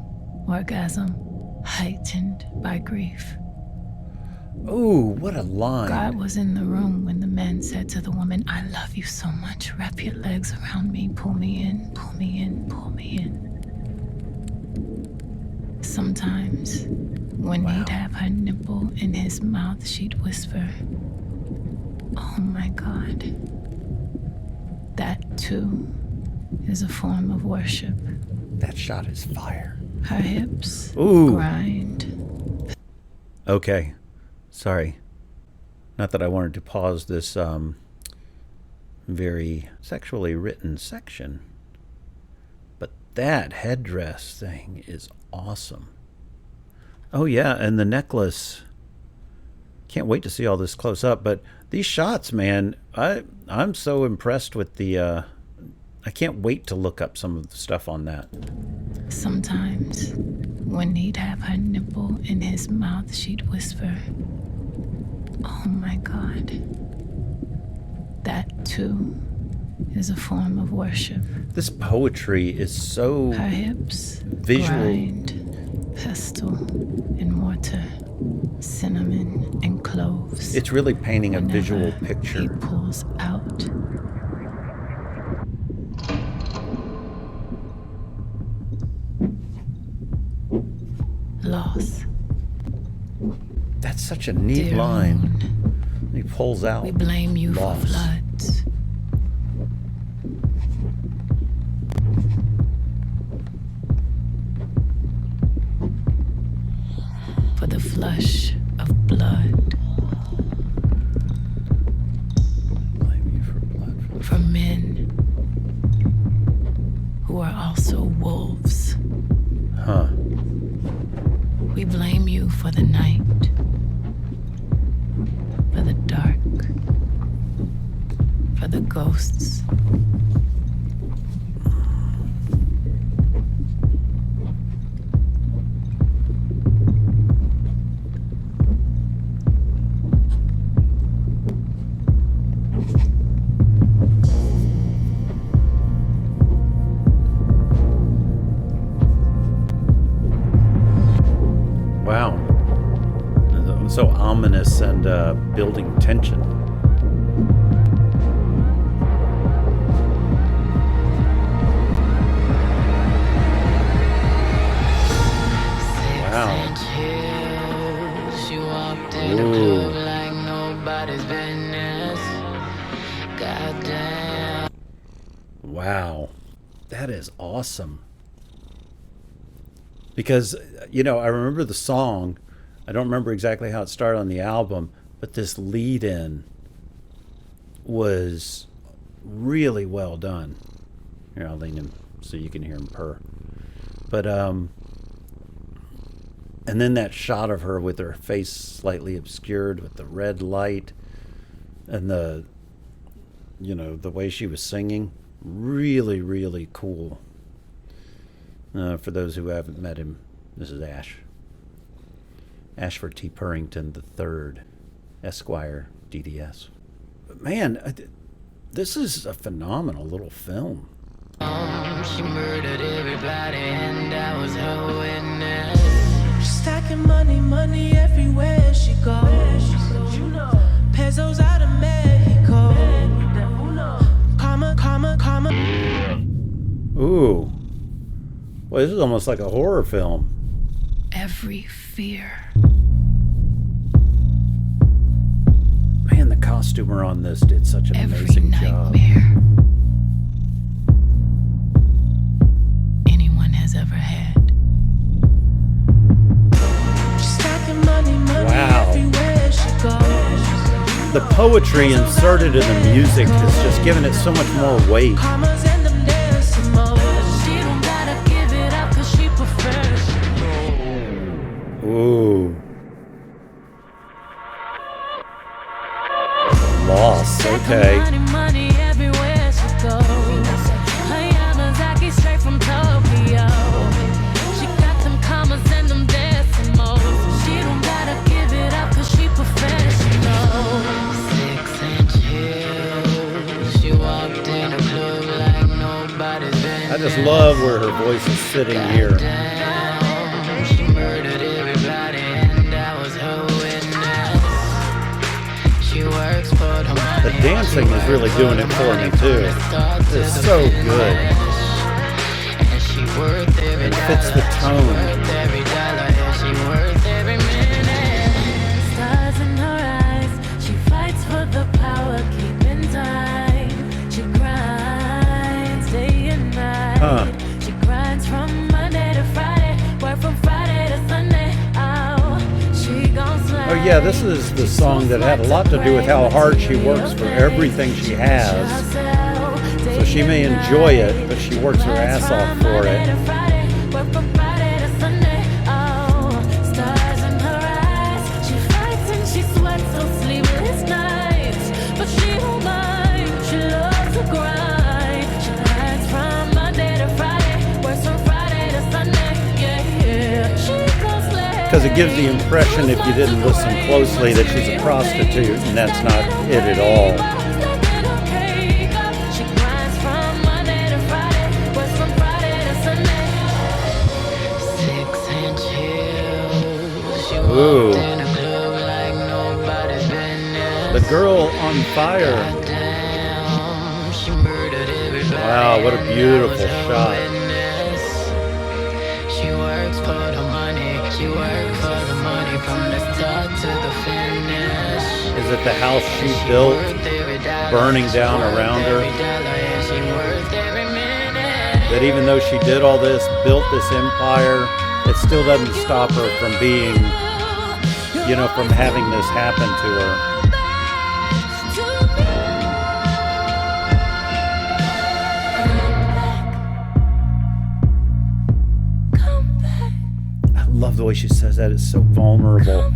Orgasm heightened by grief. Ooh, what a line. God was in the room when the man said to the woman, I love you so much. Wrap your legs around me. Pull me in, pull me in, pull me in. Sometimes, when he'd have her nipple in his mouth, she'd whisper, oh my God. That, too, is a form of worship. That shot is fire. Her hips grind. Okay. Sorry. Not that I wanted to pause this very sexually written section, but that headdress thing is awesome. Oh yeah, and the necklace. Can't wait to see all this close up, but these shots, man, I'm so impressed with the I can't wait to look up some of the stuff on that. Sometimes, when he'd have her nipple in his mouth, she'd whisper, oh my God. That, too, is a form of worship. This poetry is so her hips visual. Grind, pestle and mortar, cinnamon and cloves. It's really painting a visual picture. He pulls out. Loss. That's such a neat Dear line. moon, he pulls out. We blame you loss. for floods. For the flush of blood. Blame you for blood. For men who are also wolves. Huh. We blame you for the night, for the dark, for the ghosts. Wow. So ominous and building tension. Wow. She walked in the club like nobody's business. Goddamn. Wow. That is awesome. Because, you know, I remember the song. I don't remember exactly how it started on the album, but this lead-in was really well done. Here, I'll lean him so you can hear him purr. But, and then that shot of her with her face slightly obscured with the red light and the, you know, the way she was singing. Really, really cool. For those who haven't met him, this is Ash. Ashford T. Purrington III, Esquire, DDS. But man, this is a phenomenal little film. She murdered everybody and I was her witness. Stacking money, money everywhere she goes. You know, pesos out of Mexico. Karma, karma, karma. Ooh. Well, this is almost like a horror film. Every fear. Man, the costumer on this did such an amazing job. Anyone has ever had. Wow. The poetry inserted in the music has just given it so much more weight. Ooh. Loss, okay. just love where her voice is sitting here. She murdered everybody, and that was her witness. She works for the money. The dancing is really doing it for me too. It's so good. It fits the tone. Stars in her eyes, she fights for the power, keeping time. She grinds day and night. She grinds from Monday to Friday, work from Friday to Sunday. Oh, she gon' slide. Oh yeah, this is the song that had a lot to do with how hard she works for everything she has. So she may enjoy it, but she works her ass off for it. Because it gives the impression, if you didn't listen closely, that she's a prostitute, and that's not it at all. Ooh. The girl on fire. Wow, what a beautiful shot. She works for the money. She works for the money from the start to the finish. Is it the house she built burning down around her? That even though she did all this, built this empire, it still doesn't stop her from being, you know, from having this happen to her. I love the way she says that. It's so vulnerable.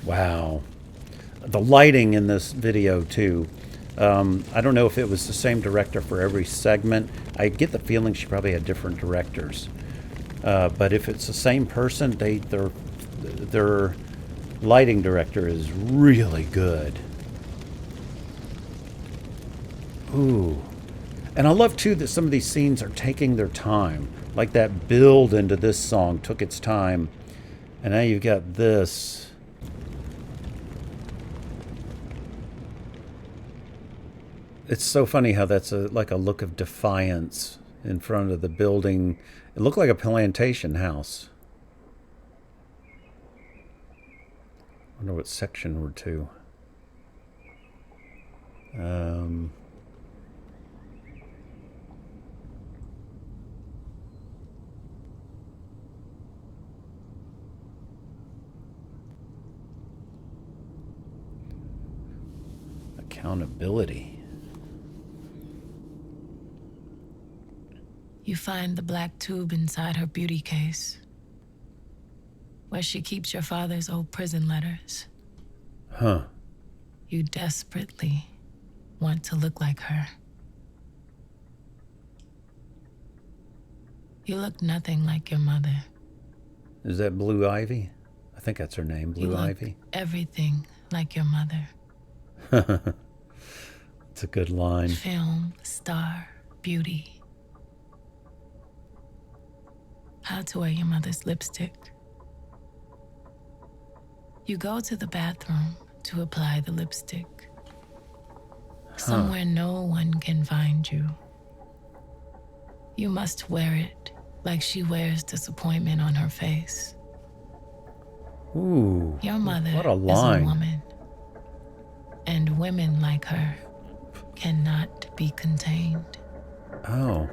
Wow. The lighting in this video too. I don't know if it was the same director for every segment. I get the feeling she probably had different directors. But if it's the same person, their lighting director is really good. Ooh. And I love too that some of these scenes are taking their time. Like that build into this song took its time. And now you've got this. It's so funny how that's like a look of defiance in front of the building. It looked like a plantation house. I wonder what section we're to. Accountability. You find the black tube inside her beauty case, where she keeps your father's old prison letters. Huh. You desperately want to look like her. You look nothing like your mother. Is that Blue Ivy? I think that's her name, Blue Ivy. You look everything like your mother. It's a good line. Film star beauty. How to wear your mother's lipstick. You go to the bathroom to apply the lipstick. Somewhere no one can find you. You must wear it like she wears disappointment on her face. Ooh. Your mother what a is line. a woman. And women like her cannot be contained. Oh.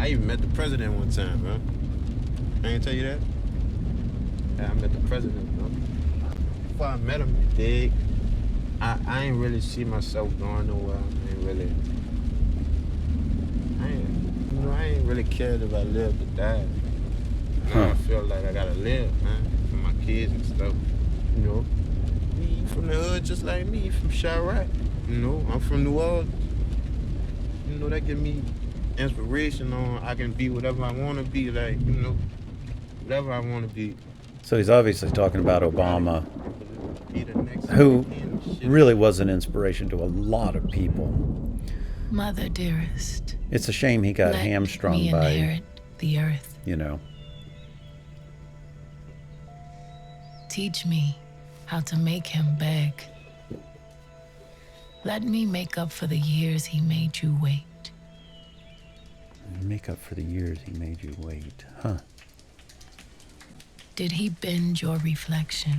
I even met the president one time, bro. I ain't tell you that? Yeah, I met the president, bro. Before I met him, dig, I ain't really see myself going nowhere. I ain't really cared if I lived or died. Now I feel like I gotta live, man, for my kids and stuff. You know, you from the hood just like me, you from Chirac. You know, I'm from New Orleans. You know, that give me inspiration on I can be whatever I want to be, like, you know, whatever I want to be. So he's obviously talking about Obama, Be the next who man, shit. really was an inspiration to a lot of people. Mother dearest, It's a shame he got let hamstrung me by, inherit the earth. you know. Teach me how to make him beg. Let me make up for the years he made you wait. Make up for the years he made you wait. Huh. Did he bend your reflection?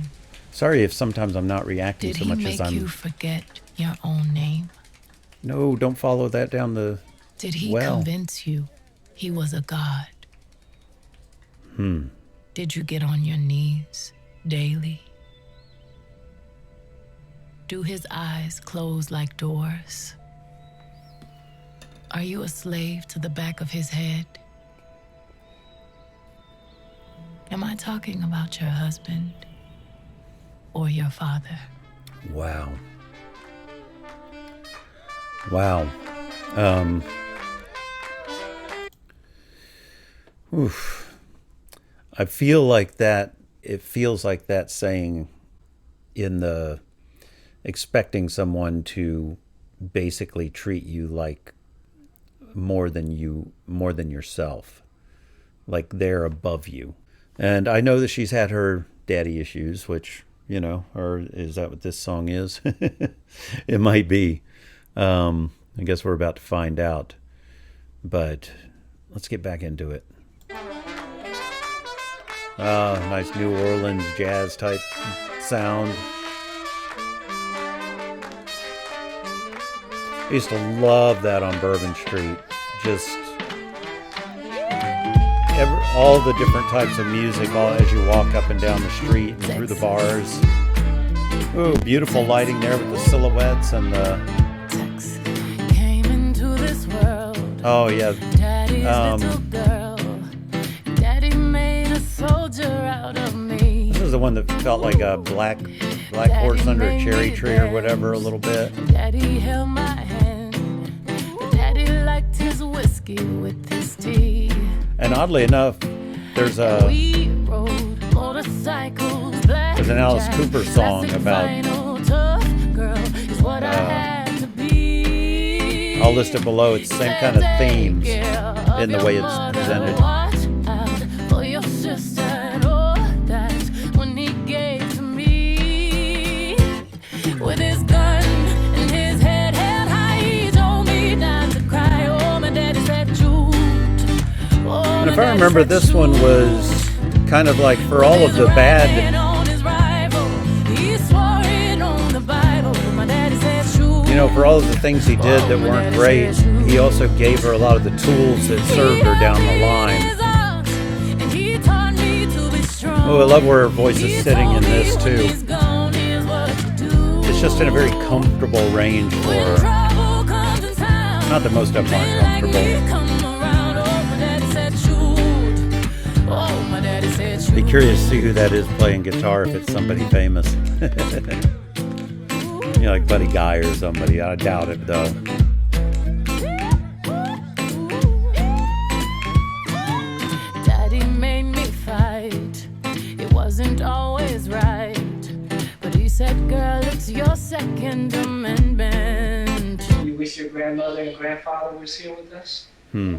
Sorry if sometimes I'm not reacting Did so he much as make I'm... you forget your own name? No, don't follow that down the... Did he Well. convince you he was a god? Did you get on your knees daily? Do his eyes close like doors? Are you a slave to the back of his head? Am I talking about your husband or your father? Wow. Wow. Oof. I feel like that, it feels like that saying in the expecting someone to basically treat you like more than yourself. Like they're above you. And I know that she's had her daddy issues, which, you know, or is that what this song is? It might be. I guess we're about to find out. But let's get back into it. Nice New Orleans jazz type sound. I used to love that on Bourbon Street. Just all the different types of music all as you walk up and down the street and through the bars. Ooh, beautiful lighting there with the silhouettes and the... Came into this world. Oh, yeah. Daddy's little girl. Daddy made a soldier out of me. This is the one that felt like a black horse under a cherry tree or whatever a little bit. Daddy held my hand. Daddy liked his whiskey with his tea. And oddly enough, there's an Alice Cooper song about... I'll list it below. It's the same kind of themes in the way it's presented. With his gun and his head held high, he told me not to cry. Oh, my daddy said shoot. And if I remember, this one was kind of like for all of the bad, you know, for all of the things he did that weren't great, he also gave her a lot of the tools that served her down the line. Oh, I love where her voice is sitting in this too. It's just in a very comfortable range for her. Not the most uncomfortable. Be curious to see who that is playing guitar, if it's somebody famous. You know, like Buddy Guy or somebody. I doubt it, though. Daddy made me fight. It wasn't always right. But he said, girl, it's your Second Amendment. You wish your grandmother and grandfather was here with us? Hmm.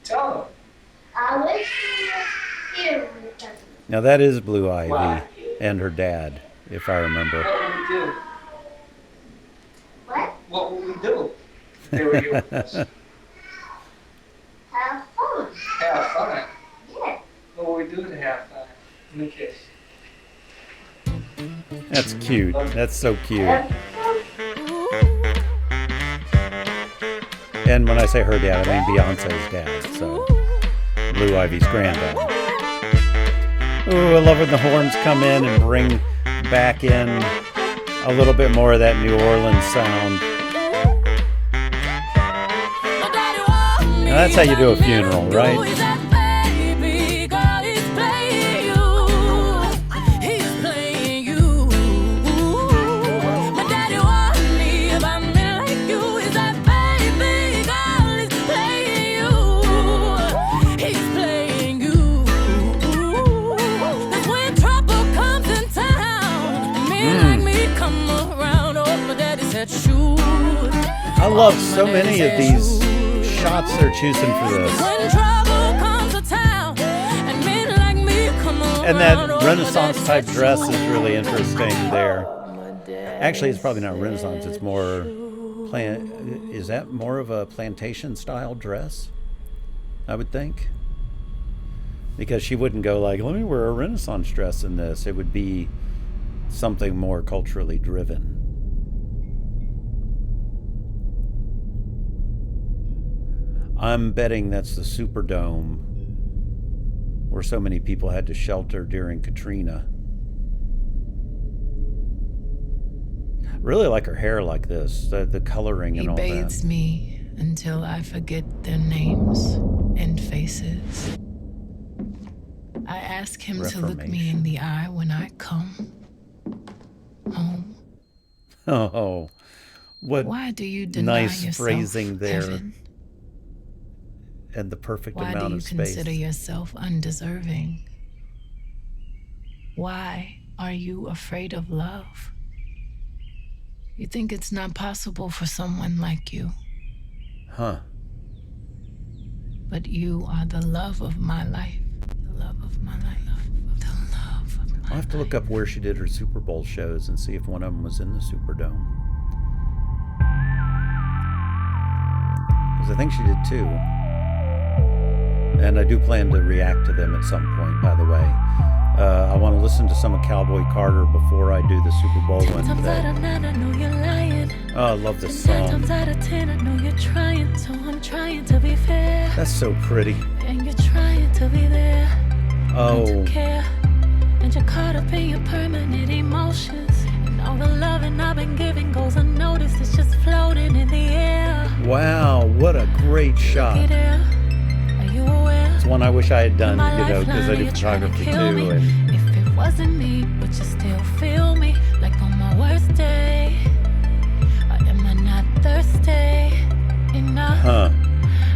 Tell them. I wish he was here with us. Now that is Blue Ivy Why? and her dad, if I remember. What would we do? What? What would we do if they were here with us? Have fun. Have fun. Yeah. What would we do to have fun? Give me a kiss. That's cute. That's so cute. Have fun. And when I say her dad, I mean Beyonce's dad. So Blue Ivy's granddad. Ooh, I love when the horns come in and bring back in a little bit more of that New Orleans sound. Now that's how you do a funeral, right? Trouble love so many of these shots they're choosing for this. When trouble comes to town, and men like me come around. And that Renaissance type dress is really interesting there. Actually, it's probably not Renaissance. It's more is that more of a plantation style dress? I would think. Because she wouldn't go like, let me wear a Renaissance dress in this. It would be something more culturally driven. I'm betting that's the Superdome where so many people had to shelter during Katrina. Really like her hair like this, the coloring and all that. He bathes me until I forget their names and faces. I ask him to look me in the eye when I come home. Oh, what Why do you deny nice yourself phrasing there. heaven? And the perfect Why amount do you of space. consider yourself undeserving? Why are you afraid of love? You think it's not possible for someone like you. Huh. But you are the love of my life. The love of my life. The love of my I'll have to look up where she did her Super Bowl shows and see if one of them was in the Superdome. Because I think she did too. And I do plan to react to them at some point, by the way. I want to listen to some of Cowboy Carter before I do the Super Bowl one today. Oh, I love this song. 9 times out of 10, I know you're trying, so I'm trying to be fair. That's so pretty. And you're trying to be there. Oh. And to care. And you're caught up in your permanent emotions. And all the loving I've been giving goes unnoticed. It's just floating in the air. Wow, what a great shot. Looky there. Are you aware? It's one I wish I had done, My you know, because I lifeline, do you're trying to photography kill too. me. And If it wasn't me, but you still feel me, like on my worst day. Or am I not thirsty enough? huh.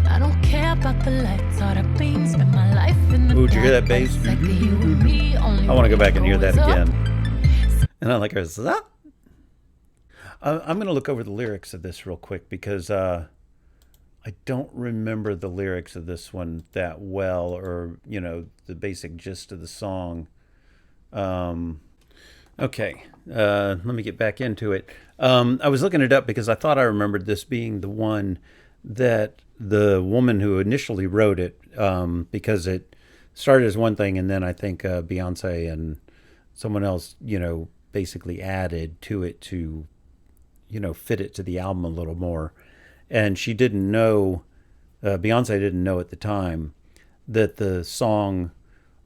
I don't care about the lights or the beams. Spend my life in the Ooh, did you hear that dark, bass? like you and me, only I want to go way back and hear that is up. again. And I like her. Zap. I'm going to look over the lyrics of this real quick because I don't remember the lyrics of this one that well, or, you know, the basic gist of the song. Okay, let me get back into it. I was looking it up because I thought I remembered this being the one that the woman who initially wrote it, because it started as one thing, and then I think Beyonce and someone else, you know, basically added to it to, you know, fit it to the album a little more. And she didn't know, Beyonce didn't know at the time, that the song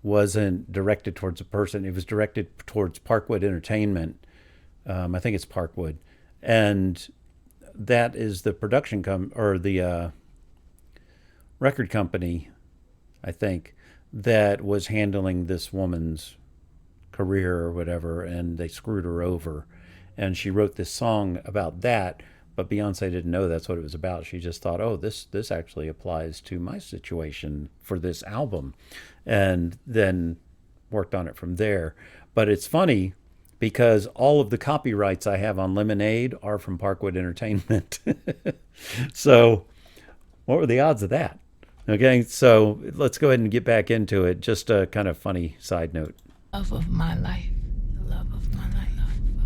wasn't directed towards a person. It was directed towards Parkwood Entertainment. I think it's Parkwood. And that is the production or the record company, I think, that was handling this woman's career or whatever, and they screwed her over. And she wrote this song about that, but Beyonce didn't know that's what it was about. She just thought, oh, this actually applies to my situation for this album, and then worked on it from there. But it's funny because all of the copyrights I have on Lemonade are from Parkwood Entertainment. So what were the odds of that? Okay, so let's go ahead and get back into it. Just a kind of funny side note. Love of my life. The love of my life.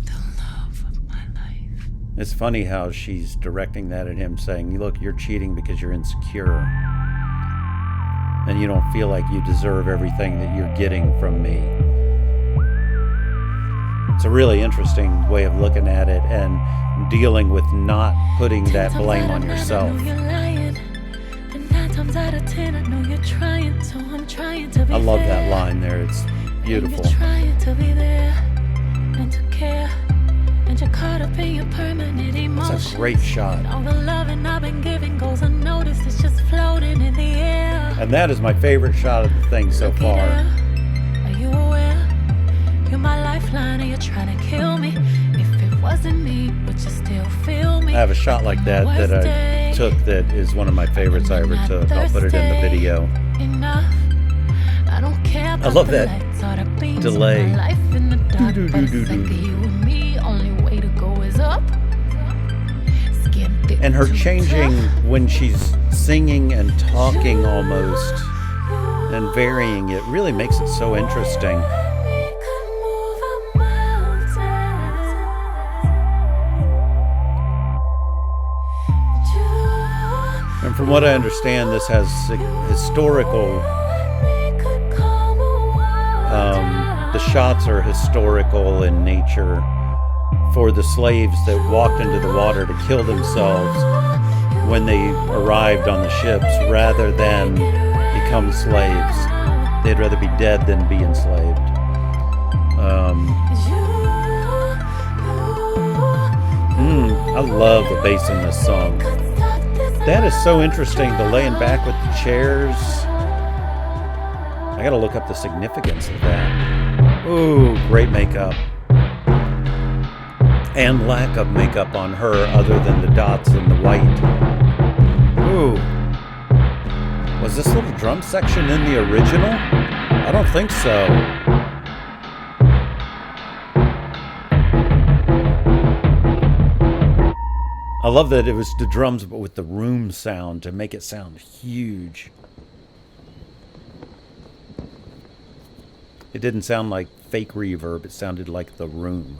The love of my life. It's funny how she's directing that at him, saying, look, you're cheating because you're insecure. And you don't feel like you deserve everything that you're getting from me. It's a really interesting way of looking at it and dealing with not putting that blame on yourself. I love that line there. It's beautiful. You're trying to be there and to care, and you're caught up in your permanent emotions. It's a great shot. All the loving I've been giving goes unnoticed. It's just floating in the air. And that is my favorite shot of the thing so far. Are you aware? You're my lifeline and you're trying to kill me. If it wasn't me, but you still feel me. I have a shot like that I took that is one of my favorites I ever took. I'll put it in the video. Enough. I don't care about I love the that lights or the beams. delay. My life in the dark, but it's like you and me. Only way to go is up. Skin thick And her changing when she's singing and talking almost and varying it really makes it so interesting. And from what I understand, this has historical, the shots are historical in nature for the slaves that walked into the water to kill themselves when they arrived on the ships rather than become slaves. They'd rather be dead than be enslaved. I love the bass in this song. That is so interesting, the laying back with the chairs. I gotta look up the significance of that. Ooh, great makeup. And lack of makeup on her other than the dots and the white. Ooh. Was this little drum section in the original? I don't think so. I love that it was the drums but with the room sound to make it sound huge. It didn't sound like fake reverb, it sounded like the room.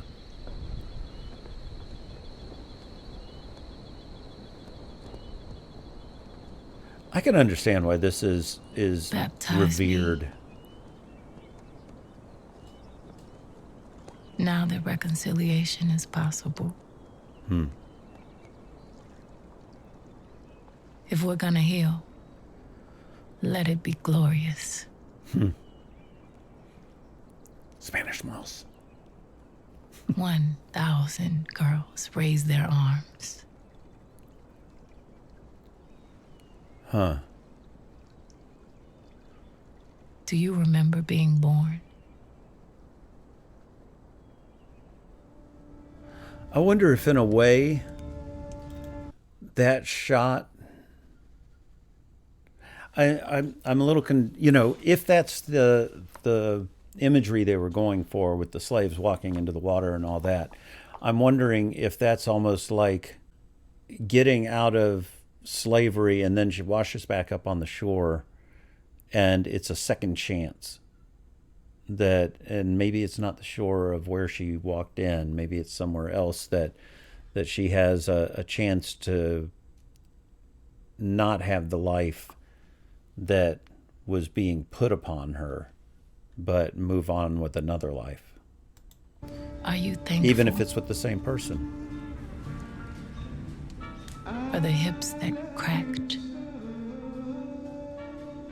I can understand why this is revered. Now that reconciliation is possible. If we're gonna heal, let it be glorious. Spanish mouse. 1,000 girls raise their arms. Huh. Do you remember being born? I wonder if in a way that shot, I'm a little if that's the imagery they were going for with the slaves walking into the water and all that, I'm wondering if that's almost like getting out of slavery and then she washes back up on the shore and it's a second chance. And maybe it's not the shore of where she walked in, maybe it's somewhere else that she has a chance to not have the life that was being put upon her, but move on with another life. Are you thankful? Even if it's with the same person. For the hips that cracked,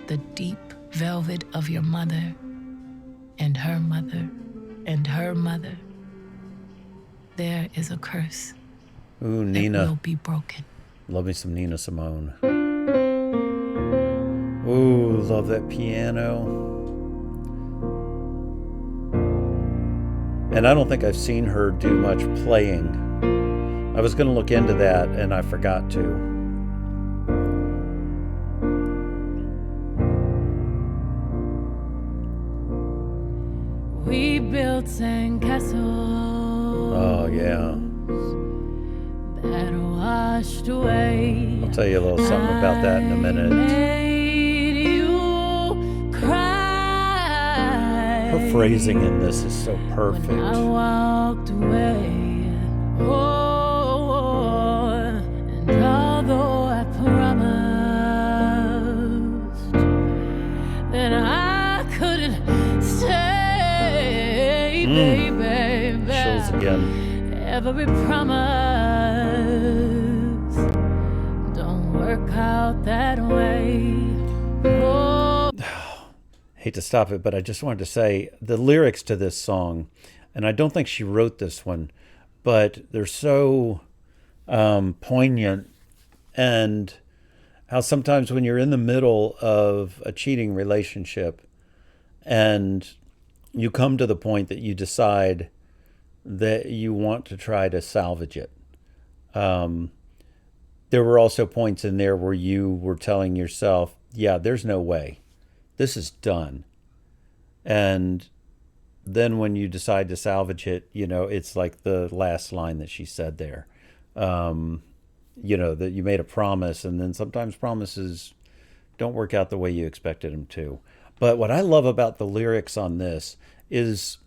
the deep velvet of your mother, and her mother, and her mother. There is a curse. Ooh, that Nina. will be broken. Love me some Nina Simone. Ooh, love that piano. And I don't think I've seen her do much playing. I was going to look into that and I forgot to. We built sandcastles. Oh, yeah. That washed away. I'll tell you a little something about that in a minute. Made you cry. Her phrasing in this is so perfect. When I walked away. Oh, and although I promised that I couldn't stay, baby. Chills again. Every promise don't work out that way. Oh. Hate to stop it, but I just wanted to say the lyrics to this song, and I don't think she wrote this one, but they're so poignant, and how sometimes when you're in the middle of a cheating relationship and you come to the point that you decide that you want to try to salvage it. There were also points in there where you were telling yourself, yeah, there's no way. This is done. And then when you decide to salvage it, it's like the last line that she said there. that you made a promise, and then sometimes promises don't work out the way you expected them to. But what I love about the lyrics on this is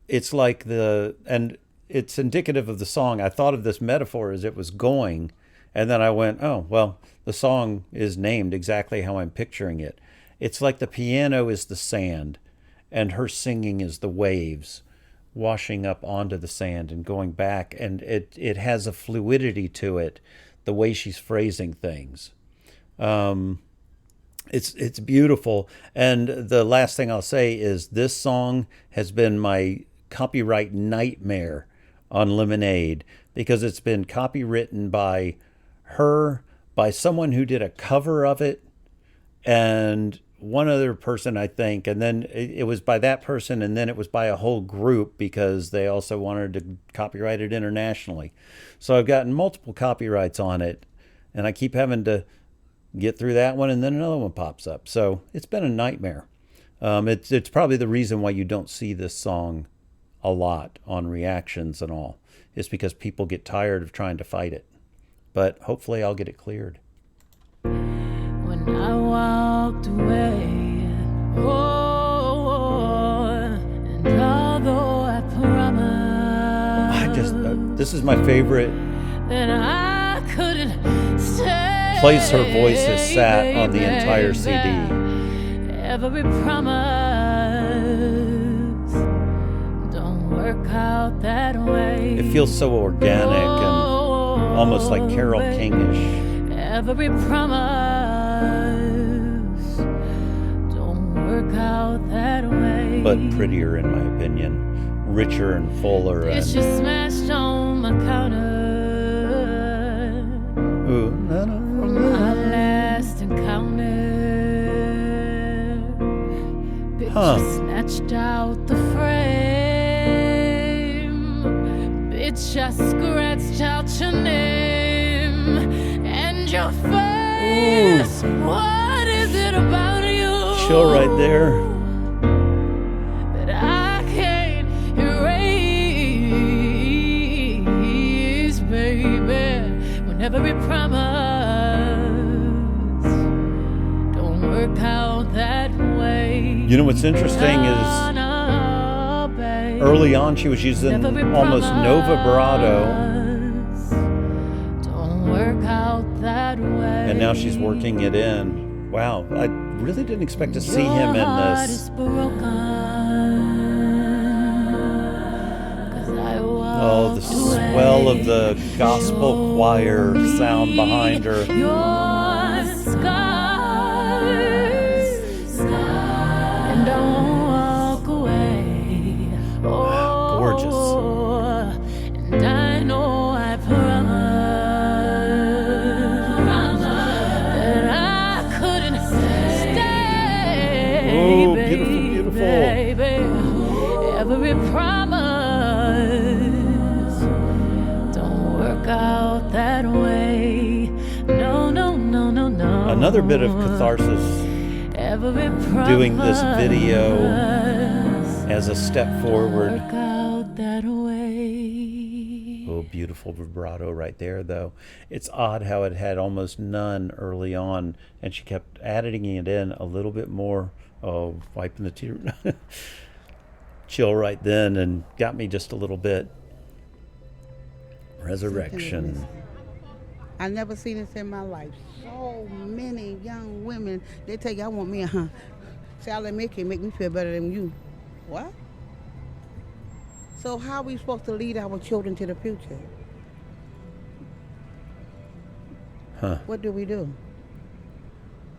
it's like and it's indicative of the song. I thought of this metaphor as it was going, and then I went, oh, well, the song is named exactly how I'm picturing it. It's like the piano is the sand, and her singing is the waves washing up onto the sand and going back, and it has a fluidity to it, the way she's phrasing things. It's beautiful. And the last thing I'll say is this song has been my copyright nightmare on Lemonade, because it's been copywritten by her, by someone who did a cover of it, and one other person, I think, and then it was by that person, and then it was by a whole group because they also wanted to copyright it internationally. So I've gotten multiple copyrights on it, and I keep having to get through that one, and then another one pops up. So it's been a nightmare. It's probably the reason why you don't see this song a lot on reactions and all. It's because people get tired of trying to fight it. But hopefully I'll get it cleared. When I walked away, and although I promised, this is my favorite that I couldn't stay, place her voice has sat on the entire CD. Every promise don't work out that way. It feels so organic and almost like Carole King-ish. Every promise don't work out that way. But prettier, in my opinion. Richer and fuller. It's just smashed on my counter. Ooh, From my last encounter. Bitch, snatched out the frame. Bitch, I scratched out your name and your face. Ooh. What is it about you? Chill right there. That I can't erase, baby. When every promise don't work out that way. You know what's interesting is early on she was using almost no vibrato, don't work out that way. and now she's working it in. Wow, I really didn't expect to see him in this. Oh, the swell of the gospel choir sound behind her. Your scars, and don't walk away. Oh, Gorgeous. and I know I promised that I couldn't stay. Oh, beautiful, beautiful. Baby, every promise don't work out that way. No, no, no, no, no. Another bit of catharsis doing this video as a step forward. Work out that way. Oh, beautiful vibrato right there, though. It's odd how it had almost none early on, and she kept adding it in a little bit more. Oh, wiping the tear. Chill right then, and got me just a little bit. Resurrection. I never seen this in my life. So many young women, they tell you, I want me a salad maker, make me feel better than you. What? So how are we supposed to lead our children to the future? Huh. What do we do?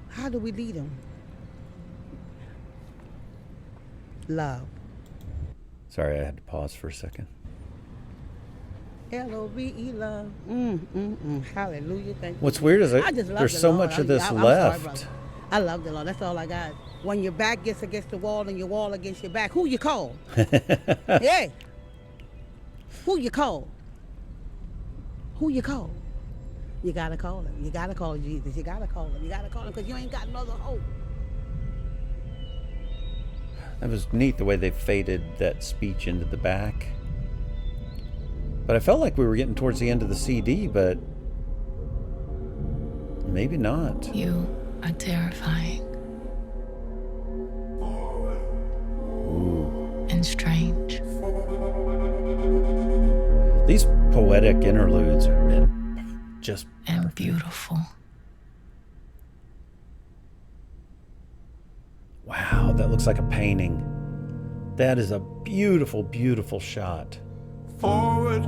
How do we lead them? Love. Sorry, I had to pause for a second. L-O-V-E, love. Hallelujah. Thank you. What's weird is I just love there's the so Lord. much of this I'm sorry, left. brother. I love the Lord. That's all I got. When your back gets against the wall and your wall against your back, who you call? Hey. Who you call? Who you call? You gotta call him. You gotta call Jesus. You gotta call him. You gotta call him because you ain't got no other hope. That was neat the way they faded that speech into the back. But I felt like we were getting towards the end of the CD, but Maybe not. You are terrifying. And strange. These poetic interludes have been just And perfect. beautiful. Wow, that looks like a painting. That is a beautiful, beautiful shot. Forward.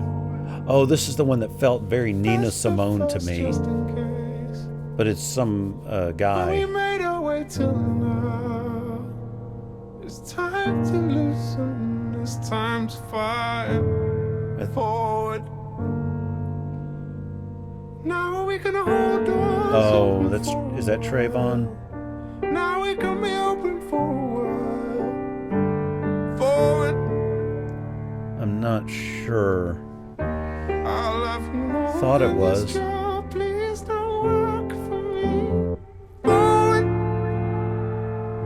Oh, this is the one that felt very Nina Best of Simone to us me, just in case. but it's some We guy. made our way till now. It's time to loosen. It's time to fire forward. Now we can hold doors. Oh, open is for that a Trayvon? while. Now we can be open for a while. Forward. I'm not sure. I love you more Thought it than was. this job. Please don't work for me. Forward.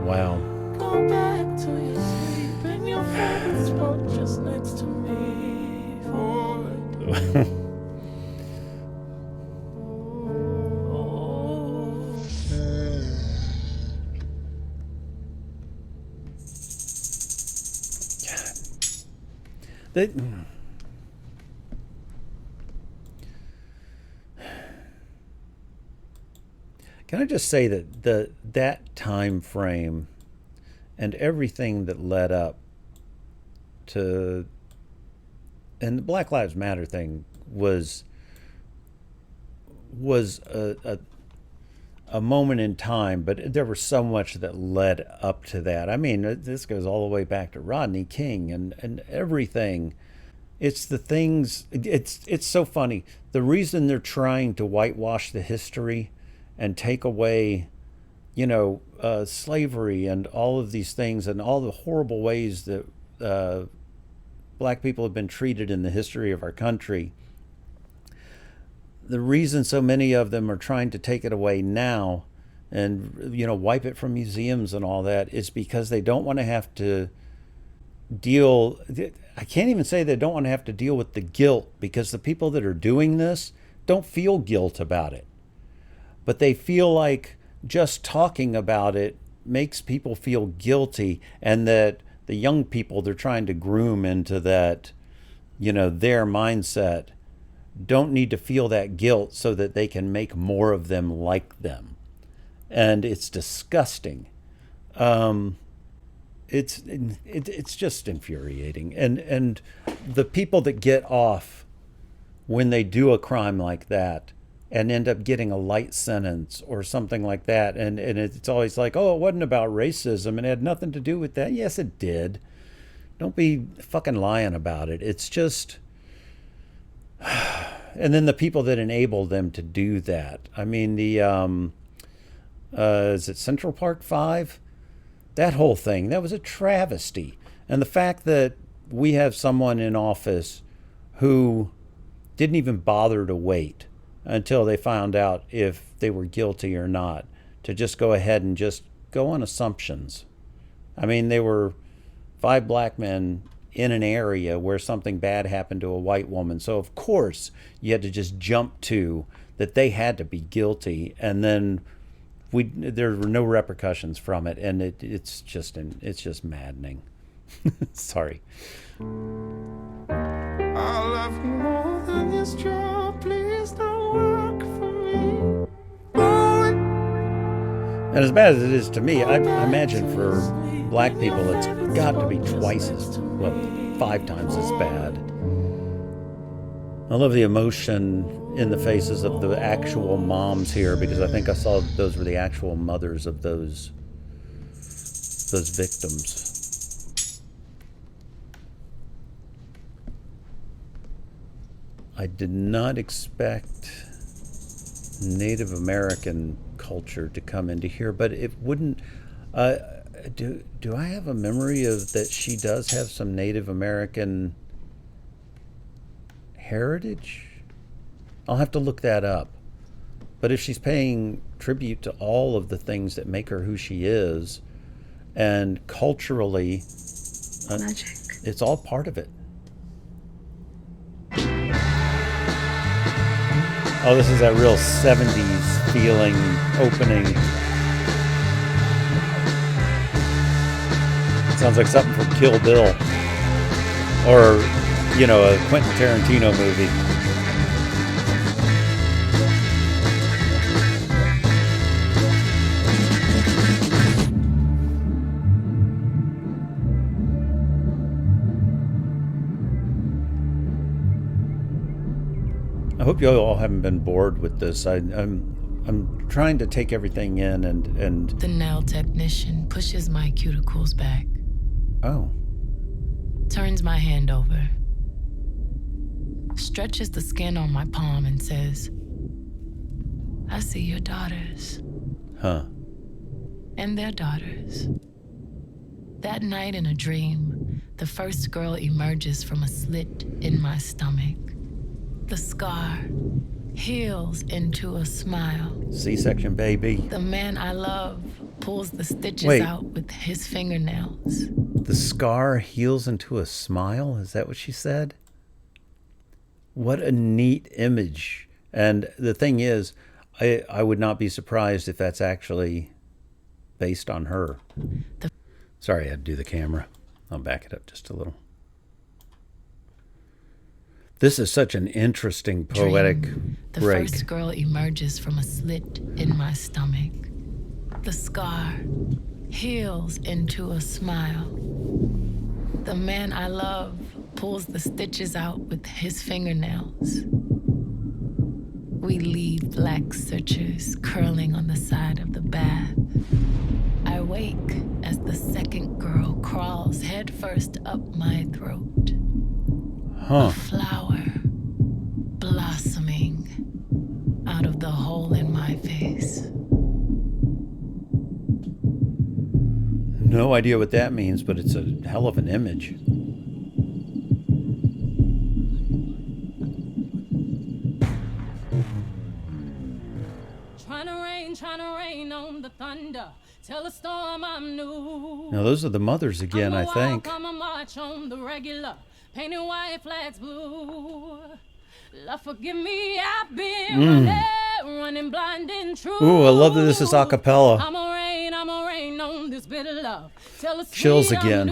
Wow. Go back to your sleep in your favorite spot just next to me. Forward. They, can I just say that that time frame and everything that led up to, and the Black Lives Matter thing was a moment in time, but there was so much that led up to that. I mean, this goes all the way back to Rodney King and everything. It's the things. It's so funny. The reason they're trying to whitewash the history and take away, slavery and all of these things and all the horrible ways that black people have been treated in the history of our country. The reason so many of them are trying to take it away now and, wipe it from museums and all that is because they don't want to have to deal. I can't even say they don't want to have to deal with the guilt, because the people that are doing this don't feel guilt about it. But they feel like just talking about it makes people feel guilty, and that the young people they're trying to groom into that, their mindset, don't need to feel that guilt so that they can make more of them like them. And it's disgusting. It's just infuriating. And the people that get off when they do a crime like that and end up getting a light sentence or something like that, and it's always like, oh, it wasn't about racism and it had nothing to do with that. Yes, it did. Don't be fucking lying about it. It's just... And then the people that enable them to do that. I mean, the is it Central Park 5? That whole thing, that was a travesty. And the fact that we have someone in office who didn't even bother to wait until they found out if they were guilty or not, to just go ahead and just go on assumptions. I mean, they were 5 black men in an area where something bad happened to a white woman. So of course you had to just jump to that they had to be guilty, and then there were no repercussions from it, and it's just maddening. Sorry. I love you more than this job. Please don't work for me. And as bad as it is to me, I imagine for black people it's got to be twice as, 5 times as bad. I love the emotion in the faces of the actual moms here, because I think I saw those were the actual mothers of those victims. I did not expect Native American culture to come into here, but it wouldn't. Do I have a memory of that she does have some Native American heritage? I'll have to look that up. But if she's paying tribute to all of the things that make her who she is, and culturally, Magic. it's all part of it. Oh, this is that real 70s feeling opening. Sounds like something from Kill Bill. Or, you know, a Quentin Tarantino movie. I hope you all haven't been bored with this. I'm trying to take everything in and The nail technician pushes my cuticles back, oh, turns my hand over, stretches the skin on my palm and says, I see your daughters huh. and their daughters. That night in a dream, the first girl emerges from a slit in my stomach. The scar heals into a smile. C-section, baby. The man I love pulls the stitches Wait. out with his fingernails. The scar heals into a smile? Is that what she said? What a neat image. And the thing is, I would not be surprised if that's actually based on her. Sorry, I had to do the camera. I'll back it up just a little. This is such an interesting poetic The break. first girl emerges from a slit in my stomach. The scar heals into a smile. The man I love pulls the stitches out with his fingernails. We leave black sutures curling on the side of the bath. I wake as the second girl crawls headfirst up my throat. Huh. A flower blossoming out of the hole in my face. No idea what that means, but it's a hell of an image. Trying to rain on the thunder. Tell a storm I'm new. Now those are the mothers again, I think. I'm a march on the regular. Painted white flags blue. Lord forgive me, I've been running blind and true. Ooh, I love that this is a cappella. I'm a rain on this bitter love. Tell us Chills again.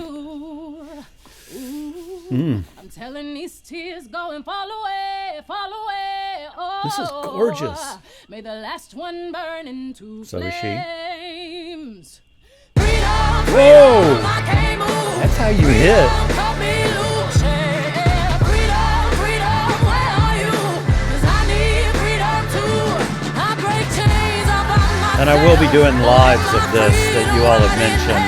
I'm telling these tears go and fall away, fall away. Oh, This is gorgeous. May the last one burn into So is she. flames. Whoa! That's how you hit. And I will be doing lives of this that you all have mentioned.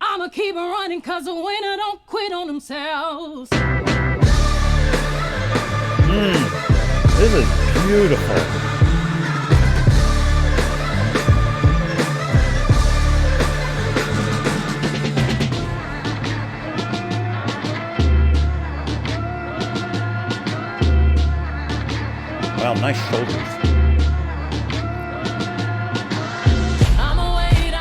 I'ma keep running cause the winner don't quit on themselves. This is beautiful. Wow, nice shoulders. I'ma wade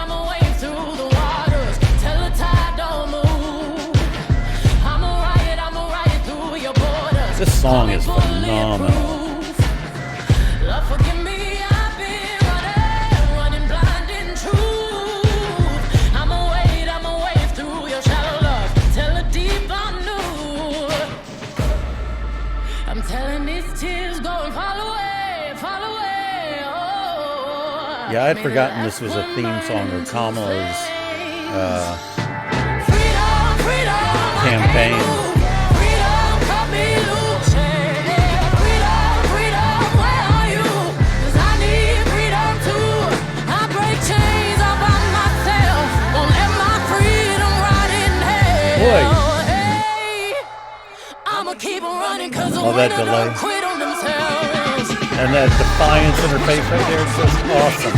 through the waters till the tide don't move. I'ma ride through your borders. This song is phenomenal. Lord forgive me, I've been running blind in truth. I'ma wade through your shallow love till the deep unknown. I'm telling these tears go and fall away, fall away. Oh, Yeah, I'd forgotten this was a theme song of Kamala's campaign. Boy. All that delay. And that defiance in her face right there is just awesome.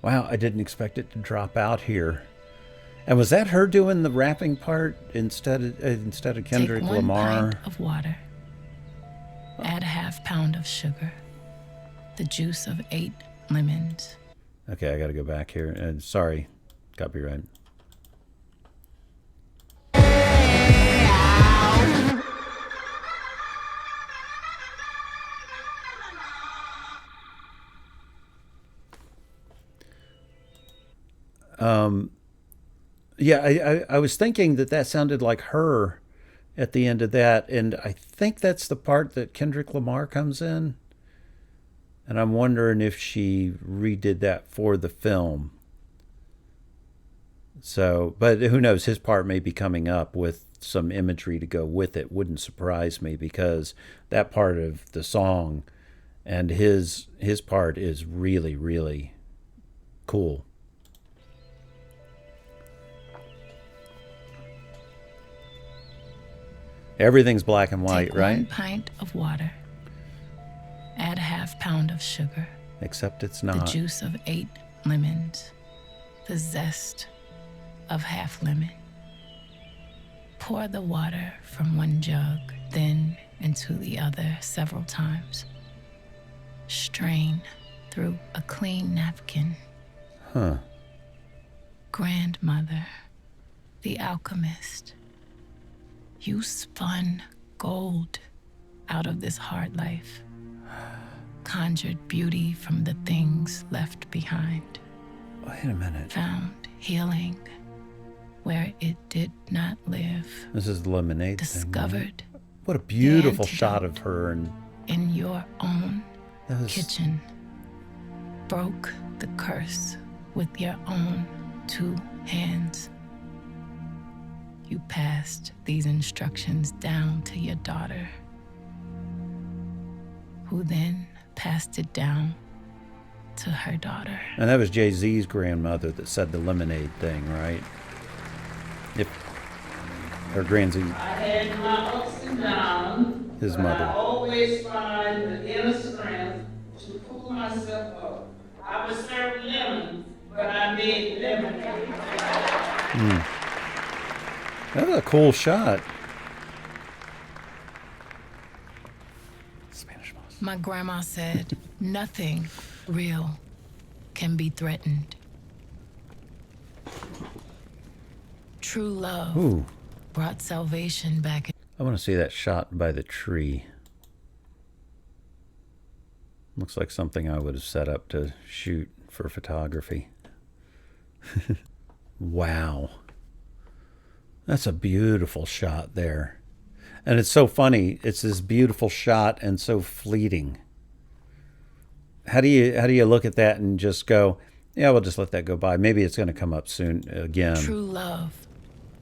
Wow, I didn't expect it to drop out here. And was that her doing the rapping part instead of Kendrick Take 1 Lamar? pint of water. Add a ½ pound of sugar. The juice of 8 lemons. Okay, I got to go back here. Sorry, copyright. Yeah, I was thinking that sounded like her at the end of that, and I think that's the part that Kendrick Lamar comes in. And I'm wondering if she redid that for the film. So, but who knows? His part may be coming up with some imagery to go with it. Wouldn't surprise me, because that part of the song and his part is really, really cool. Everything's black and white, Take right? 1 pint of water. Add a ½ pound of sugar. Except it's The not. juice of 8 lemons. The zest of ½ lemon. Pour the water from 1 jug, then into the other several times. Strain through a clean napkin. Huh. Grandmother, the alchemist, you spun gold out of this hard life. Conjured beauty from the things left behind. Wait a minute. Found healing where it did not live. This is the lemonade thing, right? Discovered What a beautiful the shot of antidote her. And in your own that was, kitchen. Broke the curse with your own 2 hands. You passed these instructions down to your daughter, who then passed it down to her daughter. and that was Jay-Z's grandmother that said the lemonade thing, right? If her grandz, I had my ups and downs. his but I mother. always find the inner strength to pull myself up. I was served lemons, but I made lemonade. That was a cool shot. Spanish moss. My grandma said, nothing real can be threatened. True love Ooh, brought salvation back. I want to see that shot by the tree. Looks like something I would have set up to shoot for photography. Wow. That's a beautiful shot there. And it's so funny. It's this beautiful shot and so fleeting. How do you look at that and just go, yeah, we'll just let that go by. Maybe it's going to come up soon again. True love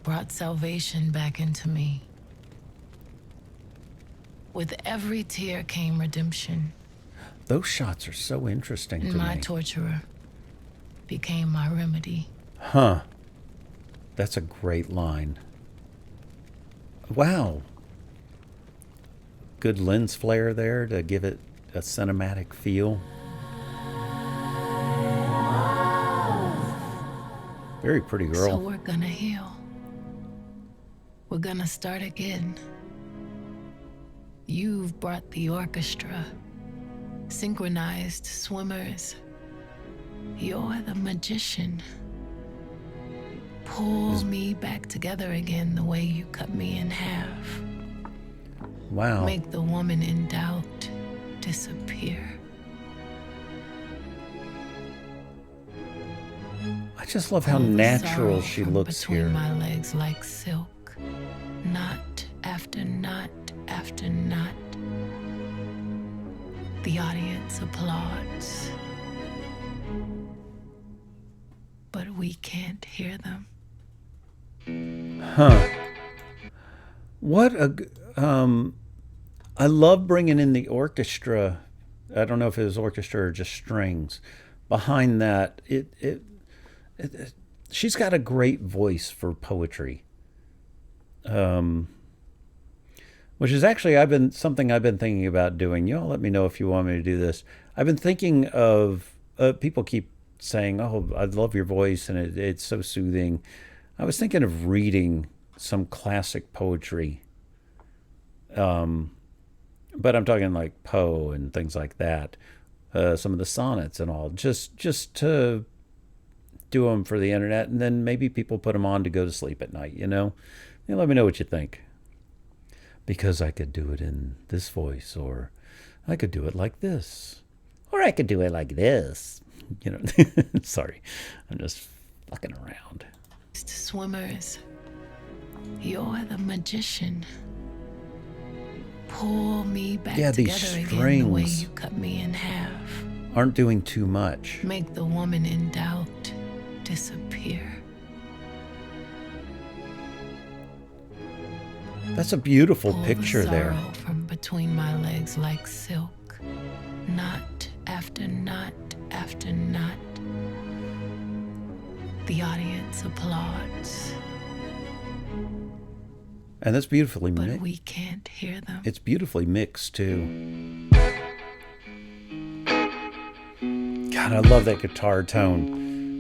brought salvation back into me. With every tear came redemption. Those shots are so interesting to And my me. torturer became my remedy. Huh. That's a great line. Wow. Good lens flare there to give it a cinematic feel. Very pretty So girl. we're gonna heal. We're gonna start again. You've brought the orchestra, synchronized swimmers. You're the magician. Pull me back together again the way you cut me in half. Wow. Make the woman in doubt disappear. I just love how Pull the natural sorrow she from looks between here. my legs like silk. Knot after knot after knot. The audience applauds. But we can't hear them. Huh. What a I love bringing in the orchestra. I don't know if it was orchestra or just strings. Behind that, she's got a great voice for poetry. Which is actually I've been thinking about doing. Y'all let me know if you want me to do this. I've been thinking of people keep saying, "Oh, I love your voice and it's so soothing." I was thinking of reading some classic poetry, but I'm talking like Poe and things like that, some of the sonnets and all, just to do them for the internet, and then maybe people put them on to go to sleep at night, let me know what you think. Because I could do it in this voice, or I could do it like this, or I could do it like this. Sorry, I'm just fucking around. Swimmers, you're the magician. Pull me back these together again the way strings you cut me in half. aren't doing too much. Make the woman in doubt disappear. That's a beautiful Pull picture the there. sorrow from between my legs like silk, knot after knot after knot. The audience applauds, And that's beautifully but mixed. we can't hear them. It's beautifully mixed too. God, I love that guitar tone.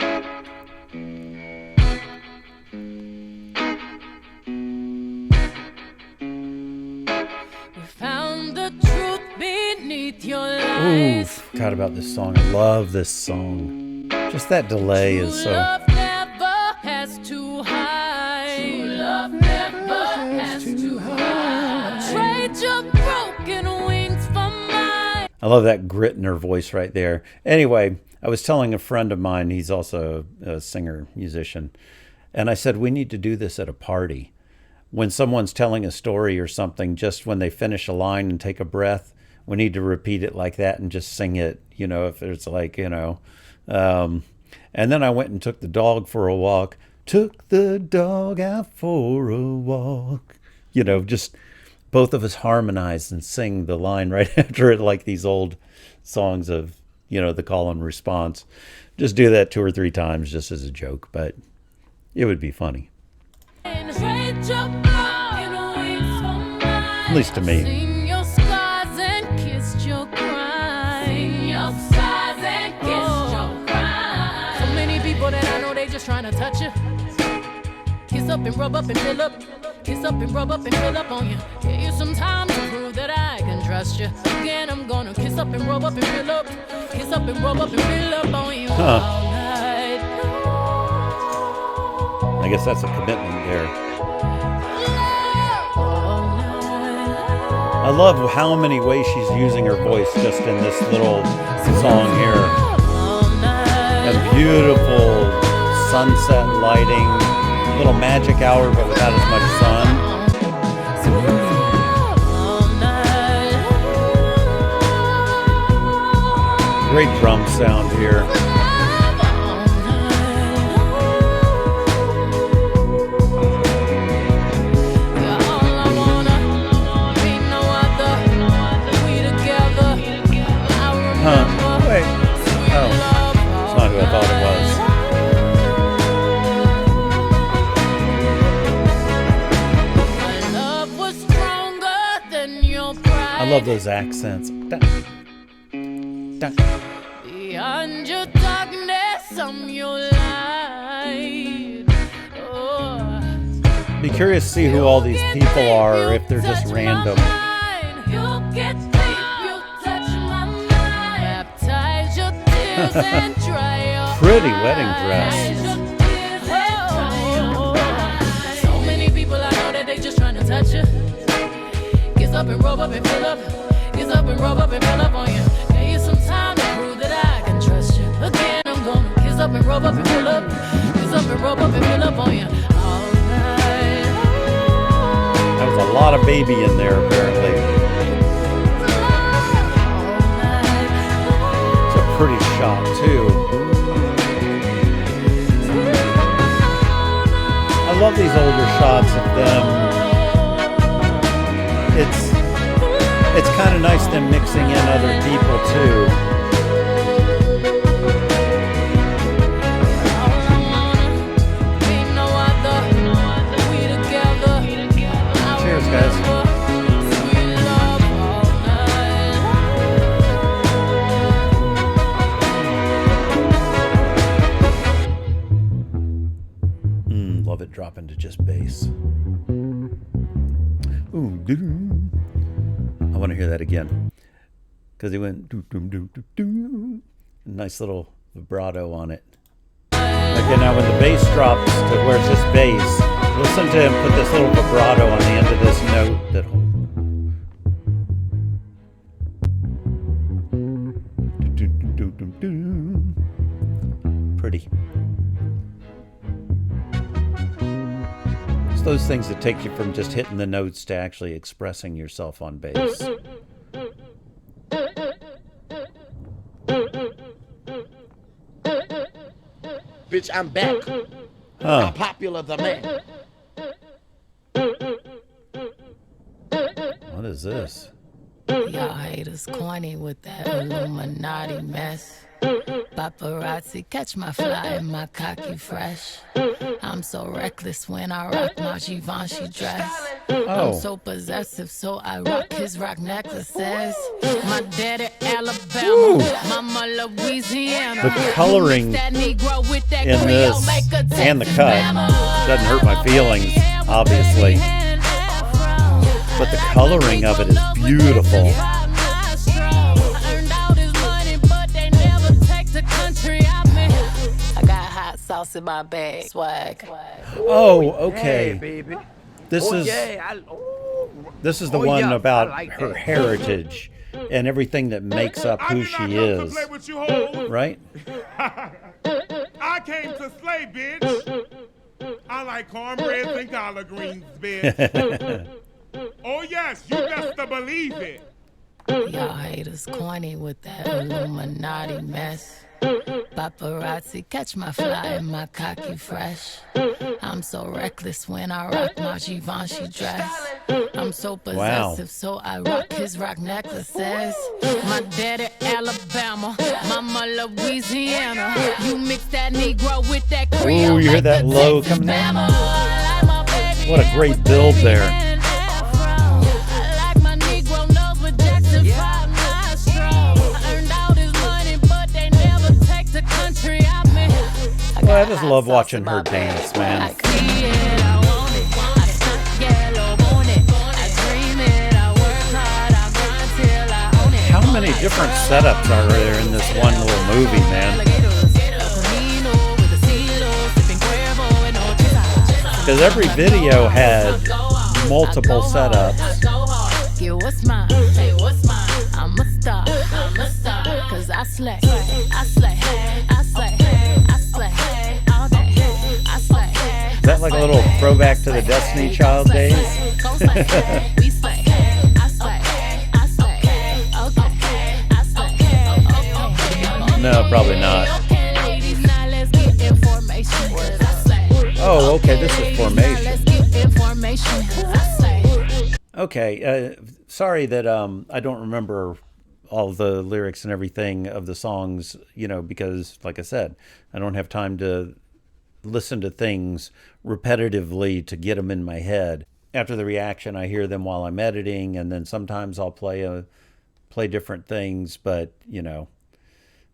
We found the truth beneath your Ooh, lies. forgot about this song. I love this song. Just that delay is True so. love never has to hide. True love never has to hide. Trade your broken wings for mine. I love that grit in her voice right there. Anyway, I was telling a friend of mine, he's also a singer, musician, and I said, we need to do this at a party. When someone's telling a story or something, just when they finish a line and take a breath, we need to repeat it like that and just sing it, if it's like, and then I went and took the dog for a walk. Took the dog out for a walk. Just both of us harmonize and sing the line right after it, like these old songs of, the call and response. Just do that 2 or 3 times just as a joke, but it would be funny. Trade your broken wings for mine. At least to me. Seen your scars and kissed your cries. Seen your scars and kissed your cries. So many people that I know, they just trying to touch you. Kiss up and rub up and fill up. Kiss up and rub up and fill up on you. Give you some time to prove that I can trust you. Again, I'm gonna kiss up and rub up and fill up. Kiss up and rub up and fill up on you all night. I guess that's a commitment there. All night. I love how many ways she's using her voice just in this little song here. All night. A beautiful sunset lighting. Little magic hour, but without as much sun. All night. Great drum sound here. Wait. Oh, it's not who I thought it was. I love those accents. Beyond your darkness, I'm your light. Oh. Be curious to see who all these people are, or if they're just random. You get deep, you touch my mind. Baptize your tears and dry your Pretty wedding dress. So many people I know that they just trying to touch you. Kiss up and rub up and fill up. Kiss up and rub up and fill up on you. Give you some time to prove that I can trust you. Again, I'm gonna kiss up and rub up and fill up. Kiss up and rub up and fill up on you all night. That was a lot of baby in there, apparently. It's a pretty shot, too. I love these older shots of them. It's kind of nice them mixing in other people too. Cheers, guys. Love it. I want to hear that again. Because he went doo, doo, doo, doo, doo. Nice little vibrato on it. Okay, now when the bass drops to where it's just bass, listen to him put this little vibrato on the end of this note that pretty. It's those things that take you from just hitting the notes to actually expressing yourself on bass. Bitch, I'm back. I'm popular the man. What is this? Y'all haters corny with that Illuminati mess. Paparazzi catch my fly and my cocky fresh. I'm so reckless when I rock my Givenchy dress. I'm so possessive, so I rock his rock necklaces. My daddy Alabama, mama Louisiana. The coloring in this and the cut doesn't hurt my feelings, obviously. But the coloring of it is beautiful. I got hot sauce in my bag, swag. Oh, okay. Hey, baby. This is the one about her heritage and everything that makes up who she is. Right? I came to slay, bitch. I like cornbread and collard greens, bitch. Oh yes, you best to believe it. Y'all haters corny with that Illuminati mess. Paparazzi catch my fly and my cocky fresh. I'm so reckless when I rock my Givenchy dress. I'm so possessive, so I rock his rock necklaces. My daddy Alabama, mama Louisiana. You mix that Negro with that Creole. Ooh, you hear that low coming in? What a great build there. Well, I just love watching her dance, man. How many different setups are there in this one little movie, man? Because every video had multiple setups. What's mine? Hey, what's mine? I'm a star. Cause I slay. I slay. I slay. I slay. All day. I slay. Is that like a little throwback to the Destiny Child days? We slay. I slay. I slay. Okay. I slay. No, probably not. Oh, okay, this is Formation. Okay, sorry that I don't remember all the lyrics and everything of the songs, because, like I said, I don't have time to listen to things repetitively to get them in my head. After the reaction, I hear them while I'm editing, and then sometimes I'll play different things, but,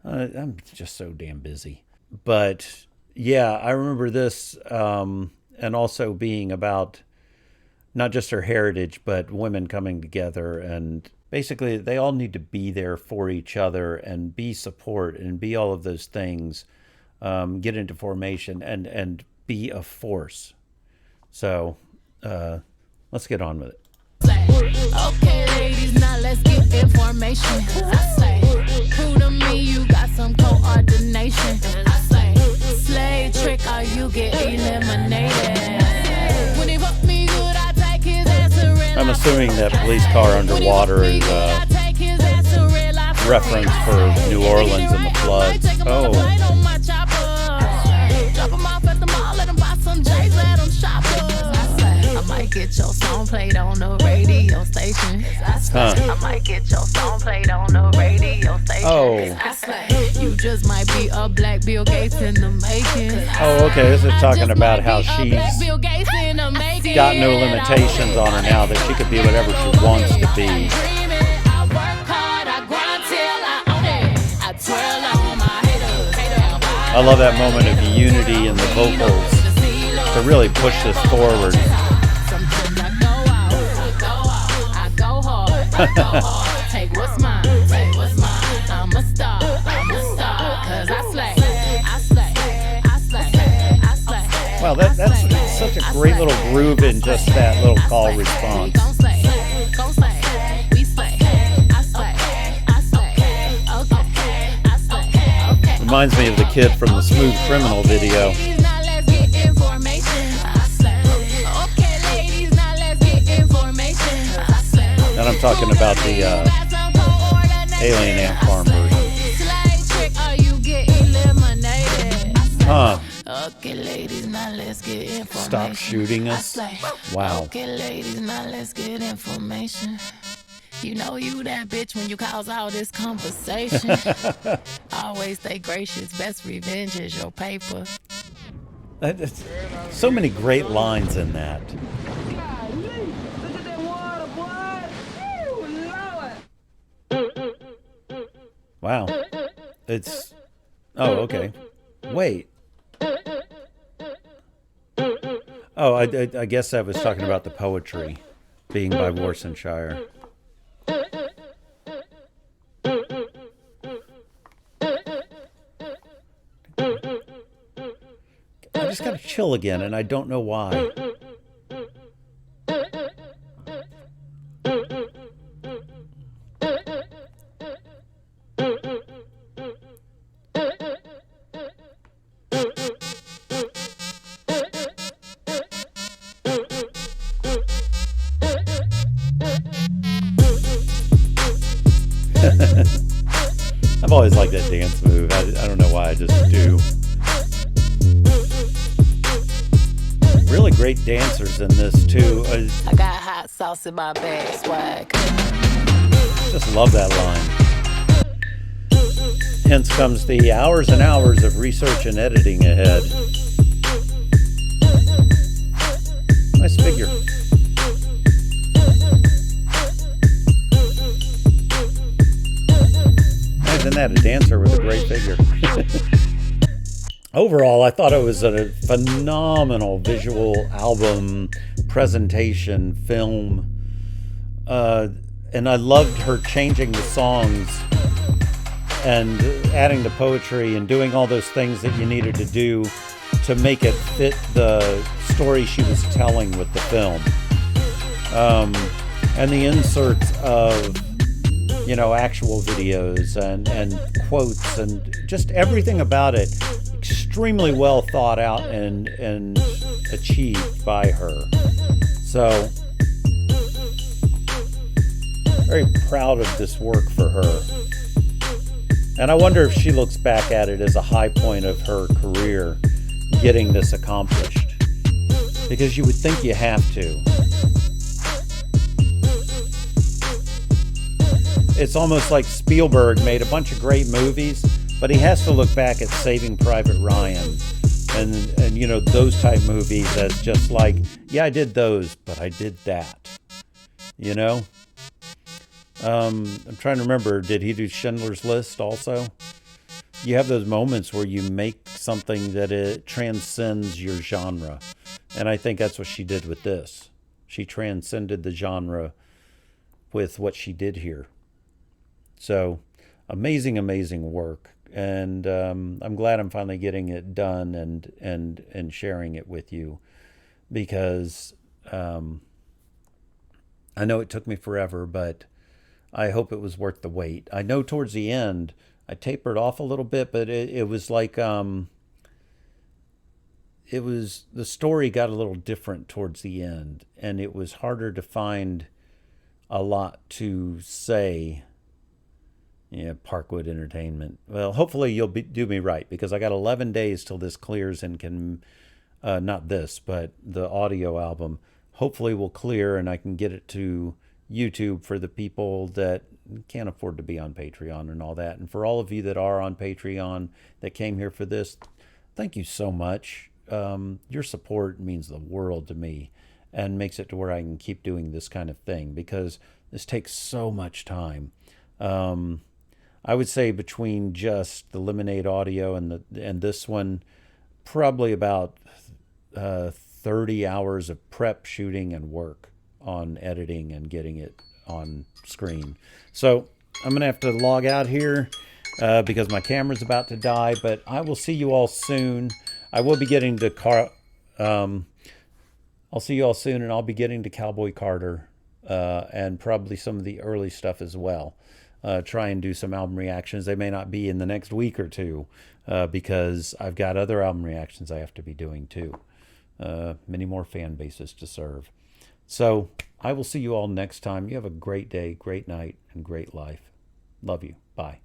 I'm just so damn busy. But, yeah, I remember this, and also being about not just her heritage, but women coming together, and basically they all need to be there for each other and be support and be all of those things, get into formation and be a force. So let's get on with it. Okay, ladies, now let's get information. I say, who to me, you got some coordination. I say, slave trick or you get eliminated. When he fuck me good, I take his ass to real. I'm assuming that police car underwater is a reference for New Orleans and the floods. Oh. Drop him off at the mall, let him buy some J's, let him shop. I might get your song played on the radio station. I might get your song played on the radio station. Oh. You just might be a black Bill Gates in the making. Oh, okay. This is talking about how she's got no limitations on her now, that she could be whatever she wants to be. I love that moment of unity in the vocals to really push this forward. Take what's mine, take what's mine. I'm a star, cause I slay, I slay, I slay, I slay. Wow, that's such a great little groove in just that little call response. Gon' slay, we slay, I slay, okay, I slay, okay. Reminds me of the kid from the Smooth Criminal video. Now let's get information. I slay, okay, ladies, now let's get information. I slay. And I'm talking about the Alien Ant Farm version. Huh. Okay, ladies, now let's get information. Stop shooting us. Wow. Okay, ladies, now let's get information. You know you that bitch when you cause all this conversation. Always stay gracious. Best revenge is your paper. So many great lines in that. Wow. It's... Oh, okay. Wait. Oh, I guess I was talking about the poetry being by Worcestershire. I just got to chill again, and I don't know why. I've always liked that dance move. I don't know why, I just do. Really great dancers in this too. I got hot sauce in my bag, swag. Just love that line. Hence comes the hours and hours of research and editing ahead. Nice figure. Imagine that, a dancer with a great figure. Overall, I thought it was a phenomenal visual album, presentation, film. And I loved her changing the songs and adding the poetry and doing all those things that you needed to do to make it fit the story she was telling with the film. And the inserts of, actual videos and quotes and just everything about it extremely well thought out and achieved by her. So, very proud of this work for her. And I wonder if she looks back at it as a high point of her career, getting this accomplished. Because you would think you have to. It's almost like Spielberg made a bunch of great movies, but he has to look back at Saving Private Ryan and those type movies as just like, yeah, I did those, but I did that. I'm trying to remember, did he do Schindler's List also? You have those moments where you make something that it transcends your genre. And I think that's what she did with this. She transcended the genre with what she did here. So, amazing, amazing work. And I'm glad I'm finally getting it done and sharing it with you. Because I know it took me forever, but I hope it was worth the wait. I know towards the end, I tapered off a little bit, but it was like, the story got a little different towards the end, and it was harder to find a lot to say. Yeah, Parkwood Entertainment. Well, hopefully you'll do me right, because I got 11 days till this clears and can, not this, but the audio album, hopefully will clear and I can get it to YouTube for the people that can't afford to be on Patreon and all that. And for all of you that are on Patreon that came here for this, thank you so much. Your support means the world to me and makes it to where I can keep doing this kind of thing, because this takes so much time. I would say between just the Lemonade audio and this one, probably about 30 hours of prep, shooting, and work on editing and getting it on screen. So I'm going to have to log out here because my camera's about to die, but I will see you all soon. I will be getting to I'll see you all soon, and I'll be getting to Cowboy Carter and probably some of the early stuff as well. Try and do some album reactions. They may not be in the next week or two because I've got other album reactions I have to be doing too. Many more fan bases to serve. So I will see you all next time. You have a great day, great night, and great life. Love you. Bye.